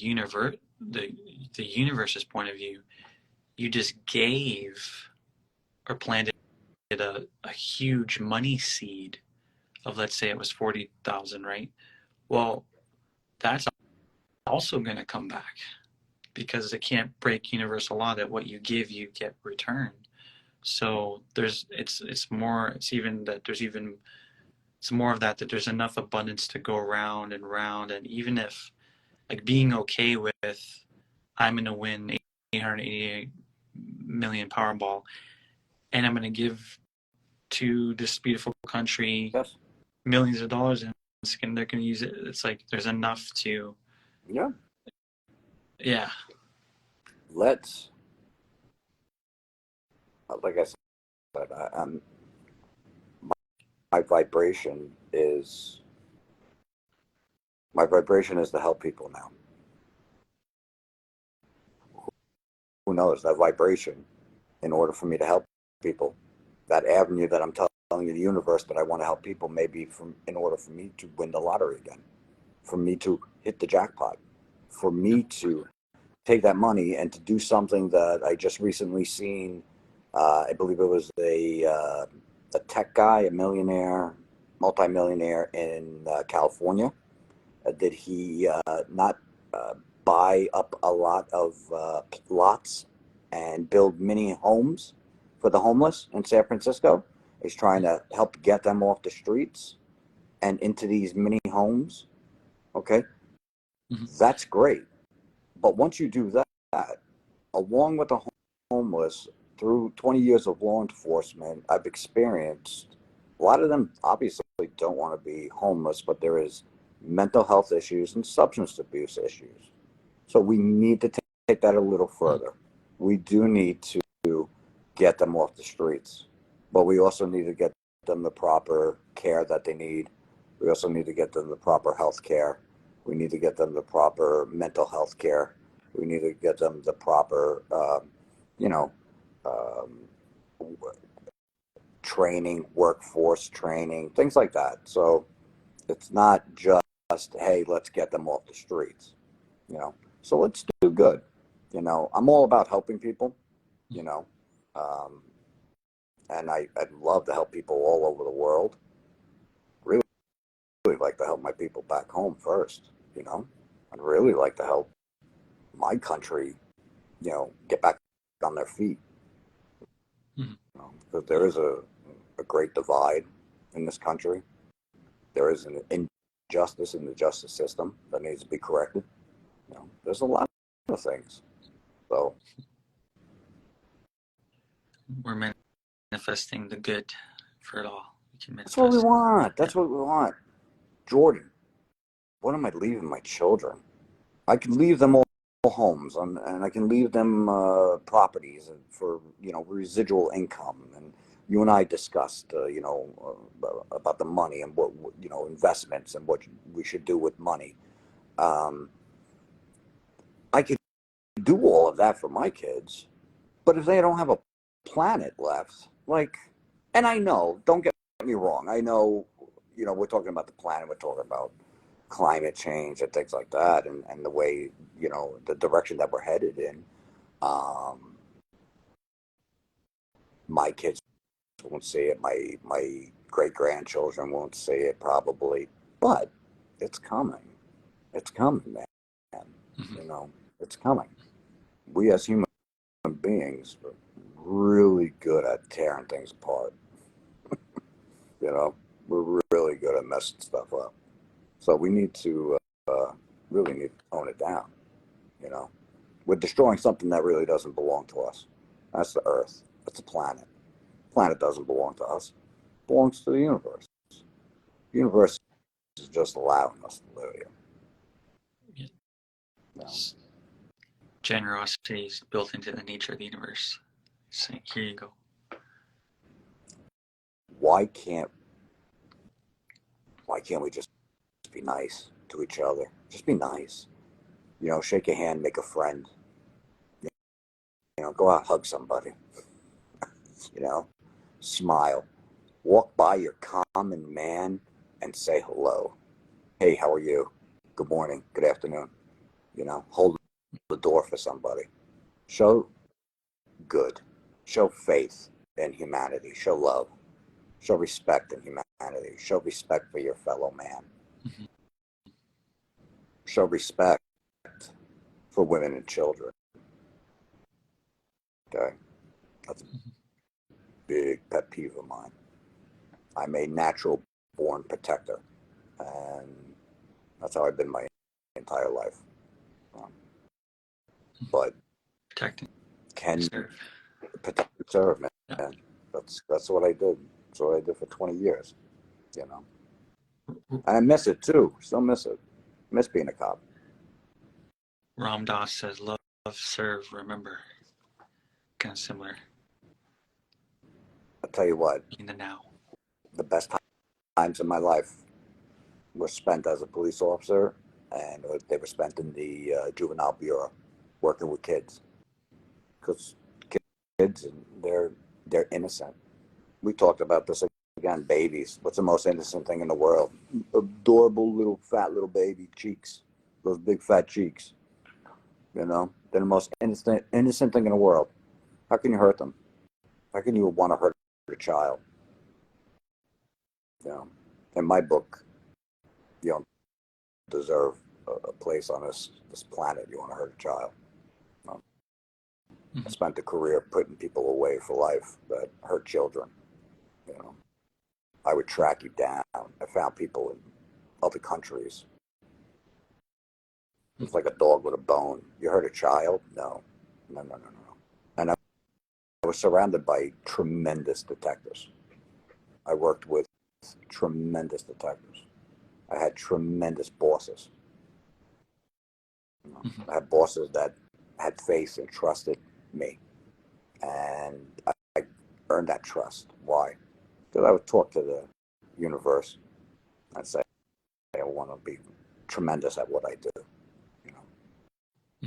universe's point of view, you just gave or planted a huge money seed of, let's say it was 40,000, right? Well, that's also going to come back because it can't break universal law that what you give you get returned. So it's more of that there's enough abundance to go round and round. And even if, like, being okay with, I'm going to win 888 million Powerball and I'm going to give to this beautiful country Yes. millions of dollars and they're going to use it. It's like there's enough to, Yeah. yeah. Let's, like I said, my vibration is my vibration is to help people now. Who knows that vibration? In order for me to help people, that avenue that I'm telling you, the universe that I want to help people, maybe in order for me to win the lottery again, for me to hit the jackpot, for me to take that money and to do something that I just recently seen. I believe it was a tech guy, a millionaire, multimillionaire in California. Did he not buy up a lot of lots and build mini homes for the homeless in San Francisco? He's trying to help get them off the streets and into these mini homes. Okay, Mhm. that's great. But once you do that, along with the homeless, through 20 years of law enforcement, I've experienced a lot of them obviously don't want to be homeless, but there is mental health issues and substance abuse issues. So we need to take that a little further. We do need to get them off the streets, but we also need to get them the proper care that they need. We also need to get them the proper health care. We need to get them the proper mental health care. We need to get them the proper, you know, um, training, workforce training, things like that. So it's not just, hey, let's get them off the streets, you know. So let's do good. You know, I'm all about helping people, you know, um, and I'd love to help people all over the world. Really, really like to help my people back home first, you know. I'd really like to help my country, you know, get back on their feet, Mhm. you know, because there is a great divide in this country. There is an injustice in the justice system that needs to be corrected. You know, there's a lot of things. So We're manifesting the good for it all. We can that's what we manifest. want. Yeah. That's what we want. Jordan, what am I leaving my children? I can leave them all homes and I can leave them properties for, you know, residual income. And you and I discussed, you know, about the money and what, you know, investments and what we should do with money. Um, I could do all of that for my kids, but if they don't have a planet left, like, and I know, don't get me wrong, I know, you know, we're talking about the planet, we're talking about climate change and things like that, and the way, you know, the direction that we're headed in. Um, my kids won't see it, my great grandchildren won't see it probably, but it's coming. It's coming, man. Mhm. You know, it's coming. We as human beings are really good at tearing things apart. You know, we're really good at messing stuff up. So we need to really need to tone it down. You know, we're destroying something that really doesn't belong to us. That's the Earth. That's the planet. The planet doesn't belong to us. It belongs to the universe. The universe is just allowing us to live here. Yeah. You know, Generosity is built into the nature of the universe. So here you go. why can't why can't we just be nice to each other? Just be nice. You know, shake a hand, make a friend. You know, go out, hug somebody. You know, smile. Walk by your common man and say hello. Hey, how are you? good morning, good afternoon. Hold the door for somebody. Show good. Show faith in humanity. Show love. Show respect in humanity. Show respect for your fellow man. Mhm. Show respect for women and children. Okay? That's a big pet peeve of mine. I'm a natural born protector. And that's how I've been my entire life. But Protecting. can Serve. protect and serve, man. Yeah. That's what I did. That's what I did for 20 years. And I miss it too. Still miss it. Miss being a cop. Ram Dass says, love, serve, remember. Kind of similar I'll tell you what, in the now. the best times of my life were spent as a police officer, and they were spent in the juvenile bureau, working with kids. Because kids, they're innocent. We talked about this again. Babies. What's the most innocent thing in the world? Adorable little fat little baby cheeks. Those big fat cheeks. They're the most innocent thing in the world. How can you hurt them? How can you want to hurt a child? In my book, you don't deserve a place on this planet. You want to hurt a child. I spent a career putting people away for life that hurt children. I would track you down. I found people in other countries. It's like a dog with a bone. You hurt a child? No. And I was surrounded by tremendous detectives. I worked with tremendous detectives. I had tremendous bosses. I had bosses that had faith and trusted me. And I earned that trust. Why? Because I would talk to the universe. I'd say, I want to be tremendous at what I do.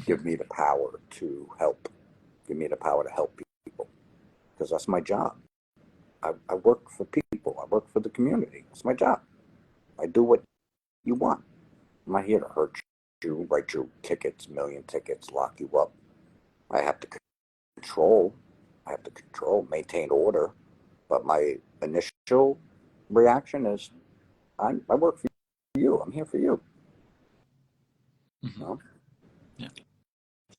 Give me the power to help. Give me the power to help people. Because that's my job. I work for people. I work for the community. It's my job. I do what you want. I'm not here to hurt you, write you tickets, million tickets, lock you up. I have to control. Maintain order. But my initial reaction is, I work for you. I'm here for you. Yeah.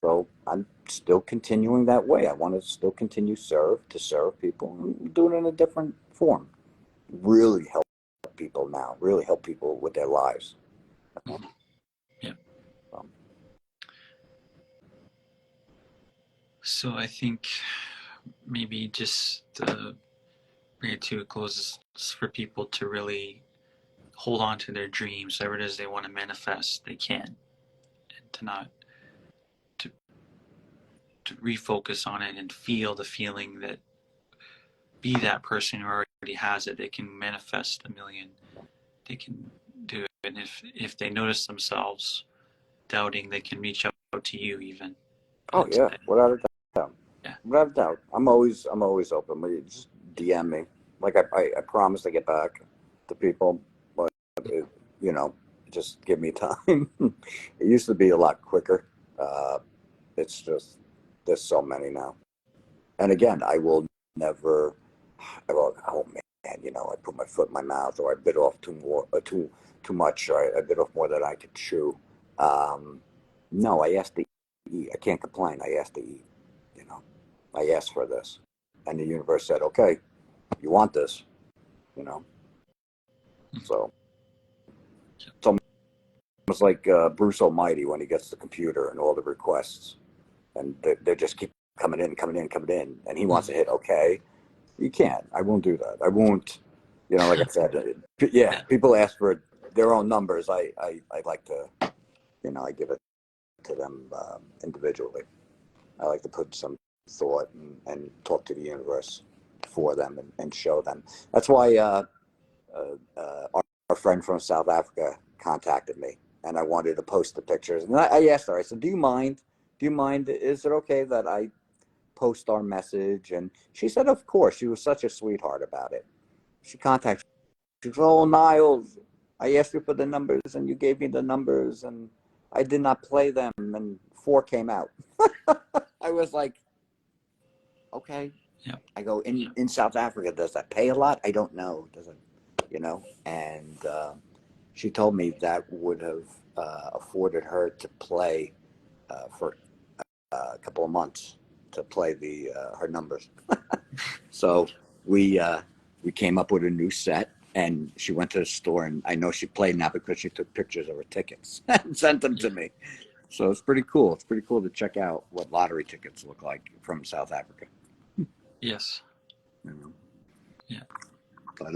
So I'm still continuing that way. I want to still continue to serve people. I'm doing it in a different form. Really help people now. Really help people with their lives. Yeah. So I think maybe just bring it to a close for people to really hold on to their dreams, whatever it is they want to manifest, they can, and to not to refocus on it and feel the feeling that be that person who already has it. They can manifest a million. They can do it. And if they notice themselves doubting, they can reach out to you even. Oh yeah, without a doubt. Yeah. Without a doubt. I'm always open. Just DM me. Like I promise to get back to people, but just give me time. It used to be a lot quicker. It's just there's so many now. And again, I will never. Oh man, I put my foot in my mouth, or I bit off too much, or I bit off more than I could chew. No, I asked to eat. I can't complain. I asked to eat. I asked for this, and the universe said, "Okay, you want this." So it's almost like Bruce Almighty when he gets the computer and all the requests, and they just keep coming in, and he wants to hit OK. You can't. I won't do that. I won't. Like I said, yeah. People ask for their own numbers. I like to, I give it to them individually. I like to put some thought and talk to the universe for them and show them. That's why our friend from South Africa contacted me, and I wanted to post the pictures. And I asked her. I said, "Do you mind? Is it okay that I post our message?" And she said, "Of course." She was such a sweetheart about it. She contacted. She said, "Oh, Niles, I asked you for the numbers and you gave me the numbers and I did not play them and 4 came out. I was like, okay. Yep. I go, in South Africa, does that pay a lot? I don't know. Does it, And she told me that would have afforded her to play for a couple of months to play her numbers. So we came up with a new set, and she went to the store, and I know she played now because she took pictures of her tickets and sent them to me. So it's pretty cool. It's pretty cool to check out what lottery tickets look like from South Africa. Yes. You know? Yeah. But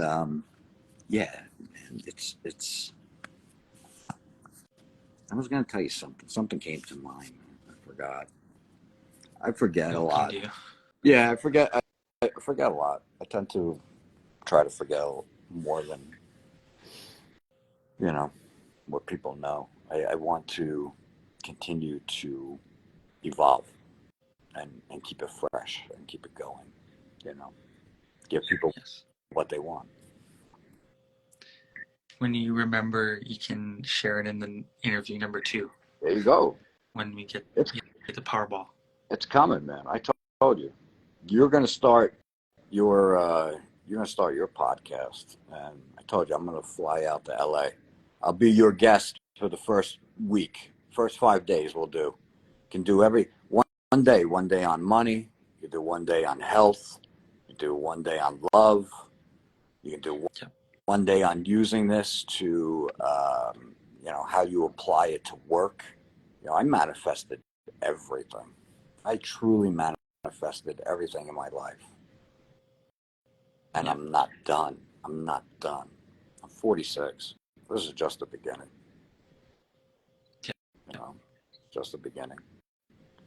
yeah, it's. I was gonna tell you something. Something came to mind. I forgot. I forget a lot. Yeah, I forget. I forget a lot. I tend to try to forget more than what people know. I want to continue to evolve and keep it fresh and keep it going. Give people what they want. When you remember, you can share it in the interview number 2. There you go. When we get the Powerball. It's coming, man. I told you. You're going to start your podcast, and I told you I'm going to fly out to LA. I'll be your guest for the first week. First 5 days we'll do. Can do one day on money. You can do one day on health. You can do one day on love. You can do one day on using this to, how you apply it to work. I manifested everything. I truly manifested everything in my life. And I'm not done. I'm 46. This is just the beginning. Just the beginning.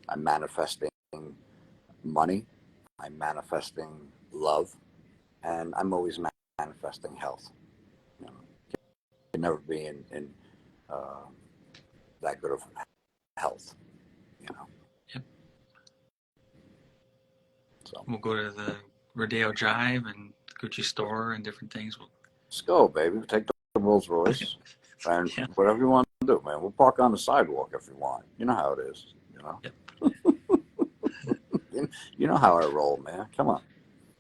I'm manifesting money. I'm manifesting love. And I'm always manifesting health. You can never be in that good of health. Yep. So we'll go to the Rodeo Drive and Gucci store and different things. Let's go, baby. Take the Rolls Royce and whatever you want to do, man. We'll park on the sidewalk if you want. You know how it is. Yep. You know how I roll, man. Come on.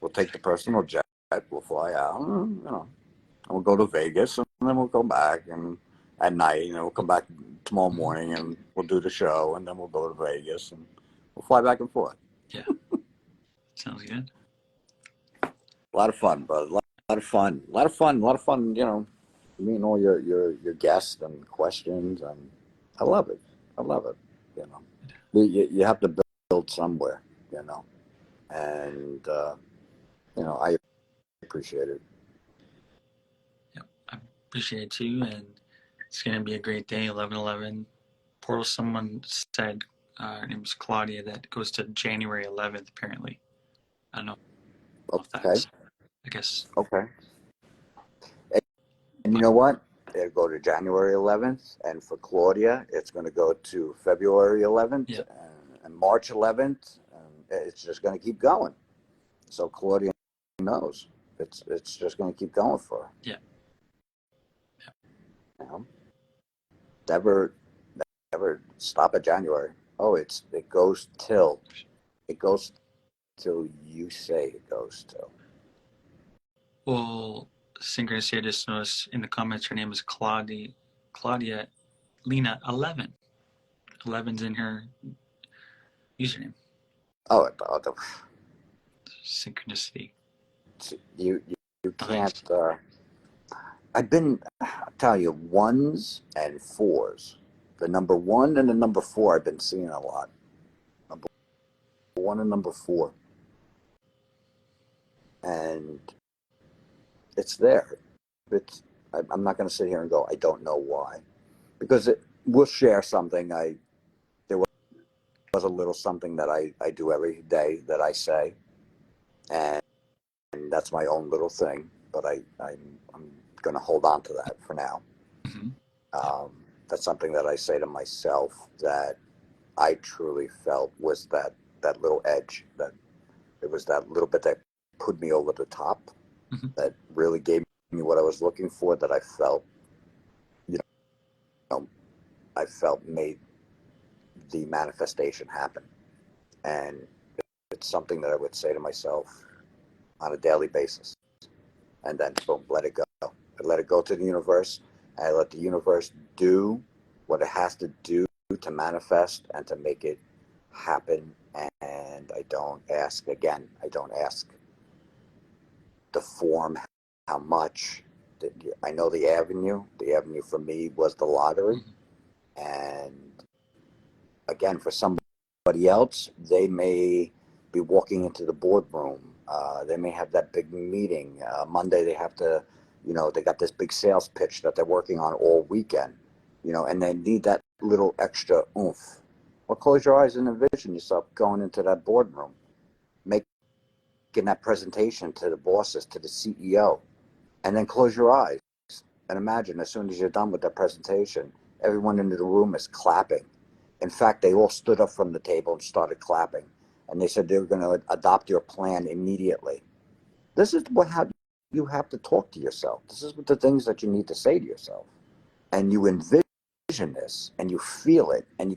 We'll take the personal jet. We'll fly out. And we'll go to Vegas, and then we'll go back. And at night, we'll come back tomorrow morning, and we'll do the show, and then we'll go to Vegas, and we'll fly back and forth. Yeah. Sounds good. A lot of fun, brother. A lot of fun. Meeting all your guests and questions, and I love it. You have to build somewhere, and I appreciate it. Yep, I appreciate it too, and it's gonna be a great day. 11/11 portal. Someone said her name is Claudia. That goes to January 11th. Apparently, I don't know. Okay. I guess. Okay. And you know what? It'll go to January 11th, and for Claudia, it's going to go to February 11th and March 11th, and it's just going to keep going. So Claudia knows it's just going to keep going for her. Yeah. Never stop at January. Oh, it goes till you say it goes till. Well, Synchronicity, I just noticed in the comments her name is Claudia Lena 11. 11's in her username. Oh, Synchronicity. You can't. I'll tell you, 1s and 4s. The number 1 and the number 4 I've been seeing a lot. Number 1 and number 4. And it's there. I'm not going to sit here and go, I don't know why. Because we'll share something. There was a little something that I do every day that I say. And that's my own little thing. But I'm going to hold on to that for now. Mm-hmm. That's something that I say to myself that I truly felt was that little edge, that it was that little bit that put me over the top, that really gave me what I was looking for, that I felt know, I felt made the manifestation happen. And it's something that I would say to myself on a daily basis. And then boom, let it go. I let it go to the universe. And I let the universe do what it has to do to manifest and to make it happen. And I don't ask again. I don't ask the form, how much. I know the avenue. The avenue for me was the lottery. And again, for somebody else, they may be walking into the boardroom. They may have that big meeting. Monday, they have to, they got this big sales pitch that they're working on all weekend, and they need that little extra oomph. Well, close your eyes and envision yourself going into that boardroom, making that presentation to the bosses, to the CEO, and then close your eyes and imagine as soon as you're done with that presentation, everyone in the room is clapping. In fact, they all stood up from the table and started clapping. And they said they were going to adopt your plan immediately. This is how you have to talk to yourself. This is what the things that you need to say to yourself. And you envision this and you feel it, and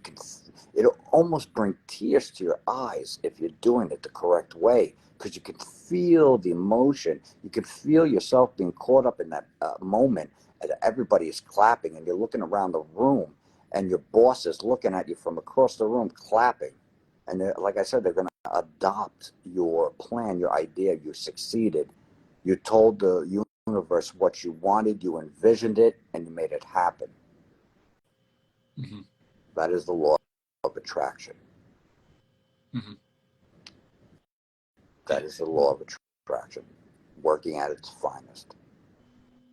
it'll almost bring tears to your eyes if you're doing it the correct way, because you can feel the emotion. You can feel yourself being caught up in that moment, and everybody is clapping, and you're looking around the room, and your boss is looking at you from across the room clapping. And like I said, they're going to adopt your plan, your idea. You succeeded. You told the universe what you wanted, you envisioned it, and you made it happen. Mm-hmm. That is the law of attraction. Mm-hmm. That is the law of attraction, working at its finest.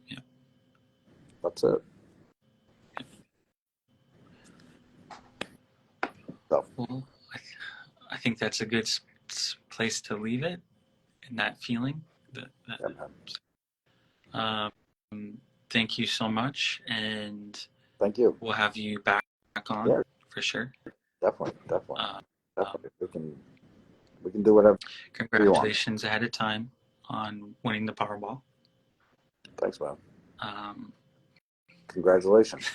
Yeah. That's it. So, Well, I think that's a good place to leave it, in that feeling. Thank you so much, and thank you. we'll have you back on for sure. Definitely. Definitely. We can do whatever. Congratulations ahead of time on winning the Powerball. Thanks, man. Congratulations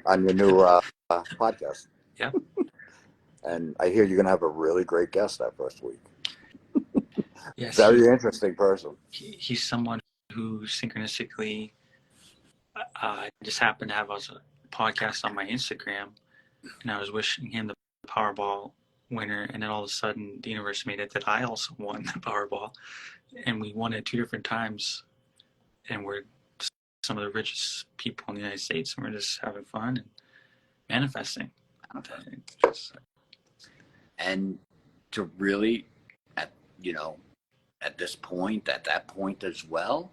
on your new podcast. Yeah. And I hear you're going to have a really great guest that first week. Yes. Very interesting person. He's someone who synchronistically just happened to have a podcast on my Instagram, and I was wishing him the Powerball winner, and then all of a sudden the universe made it that I also won the Powerball, and we won it 2 different times, and we're some of the richest people in the United States, and we're just having fun and manifesting. And to really, at that point as well,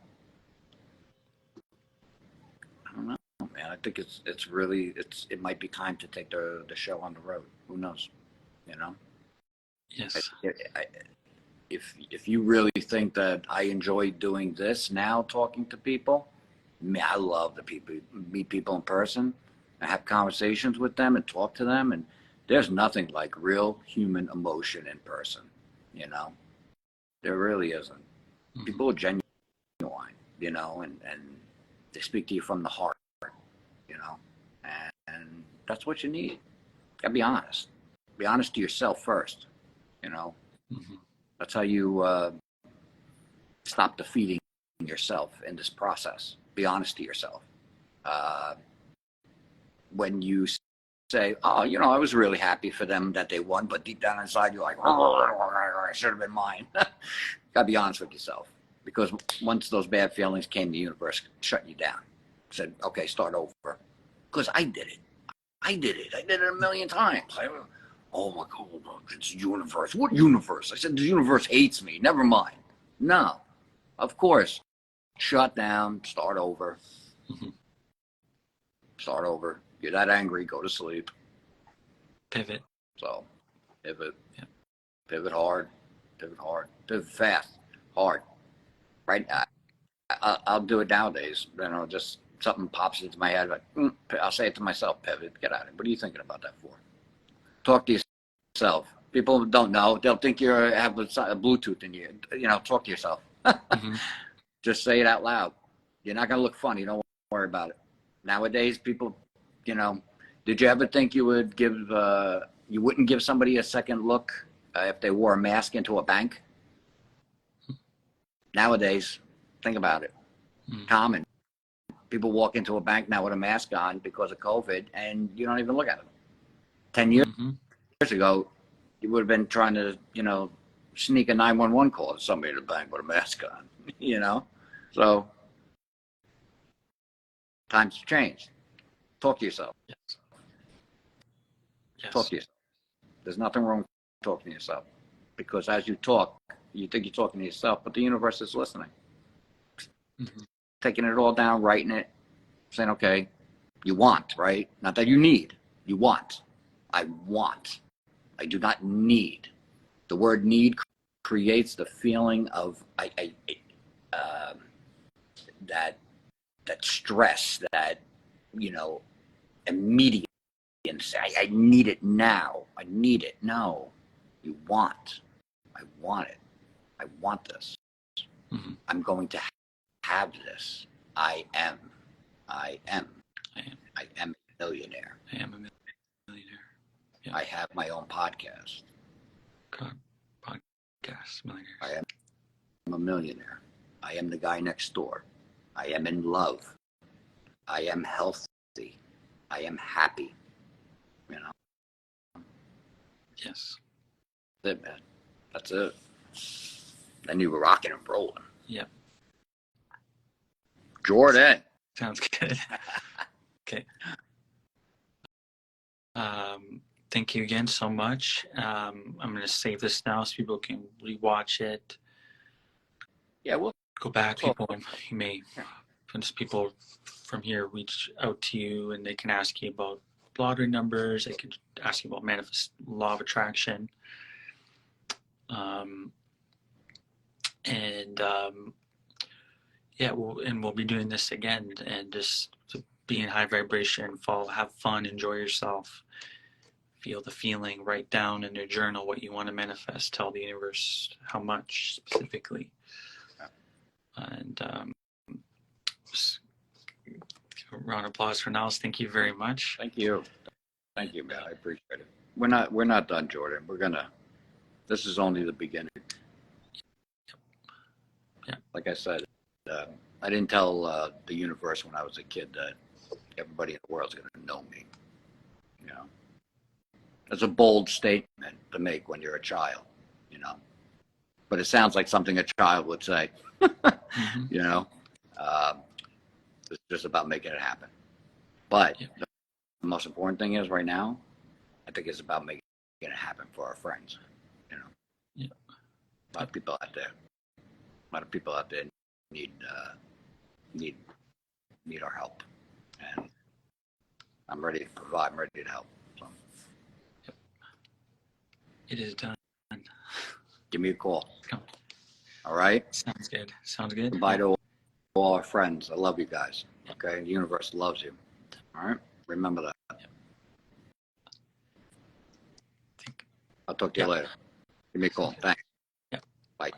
I don't know, man. I think it might be time to take the show on the road. Who knows? Yes. If you really think that I enjoy doing this now, talking to people, I love meet people in person and have conversations with them and talk to them. And there's nothing like real human emotion in person, There really isn't. Mm-hmm. People are genuine, and they speak to you from the heart, and that's what you need. Gotta be honest. Be honest to yourself first, Mm-hmm. That's how you stop defeating yourself in this process. Be honest to yourself. When you say, oh, I was really happy for them that they won, but deep down inside you're like, oh, it should have been mine. Gotta be honest with yourself, because once those bad feelings came, the universe shut you down. Said, okay, start over. Because I did it. I did it 1,000,000 times. Oh my God, it's the universe. What universe? I said, the universe hates me. Never mind. No, of course. Shut down, start over. Mm-hmm. Start over. You're that angry, go to sleep. Pivot. So, pivot. Yeah. Pivot hard. Pivot fast. Hard. Right? I'll do it nowadays. Just something pops into my head. Like, I'll say it to myself, pivot, get out of it. What are you thinking about that for? Talk to yourself. People don't know. They'll think you have a Bluetooth in you. Talk to yourself. Mm-hmm. Just say it out loud. You're not going to look funny. Don't worry about it. Nowadays, people did you ever think you would you wouldn't give somebody a second look if they wore a mask into a bank? Nowadays, think about it. Common. People walk into a bank now with a mask on because of COVID, and you don't even look at them. 10 years ago, you would have been trying to, sneak a 911 call to somebody at the bank with a mask on, So, times have changed. Talk to yourself. Yes. Talk to yourself. There's nothing wrong with talking to yourself. Because as you talk, you think you're talking to yourself, but the universe is listening. Taking it all down, writing it, saying, okay, you want, right? Not that you need. You want. I want. I do not need. The word need creates the feeling of that stress, that immediate. I need it now. I need it. No, you want. I want it. I want this. I'm going to have this. I am. I am. I am a millionaire. I am a millionaire. Yeah. I have my own podcast. Podcast millionaires. I am a millionaire. I am the guy next door. I am in love. I am healthy. I am happy. Yes. That's it, man. That's it. Then you were rocking and rolling. Yep. Jordan. Sounds good. Okay. Thank you again so much. I'm going to save this now so people can rewatch it. Yeah, we'll go back. People, you may, just people from here reach out to you and they can ask you about lottery numbers. They could ask you about manifest law of attraction. We'll be doing this again, and just to be in high vibration, have fun, enjoy yourself, feel the feeling, write down in your journal what you want to manifest, tell the universe how much specifically, and just give a round of applause for Niles. Thank you very much. Thank you, man. I appreciate it. We're not done, Jordan. This is only the beginning. Yeah. Like I said, I didn't tell the universe when I was a kid that everybody in the world's going to know me. It's a bold statement to make when you're a child, but it sounds like something a child would say. It's just about making it happen. But the most important thing is right now, I think it's about making it happen for our friends. Yeah. A lot of people out there need our help, and I'm ready to provide. I'm ready to help. So. Yep. It is done. Give me a call. Come. All right. Sounds good. Goodbye to all our friends. I love you guys. Okay. The universe loves you. All right. Remember that. Yep. I'll talk to you later. Give me a call. Thanks. Yep. Bye.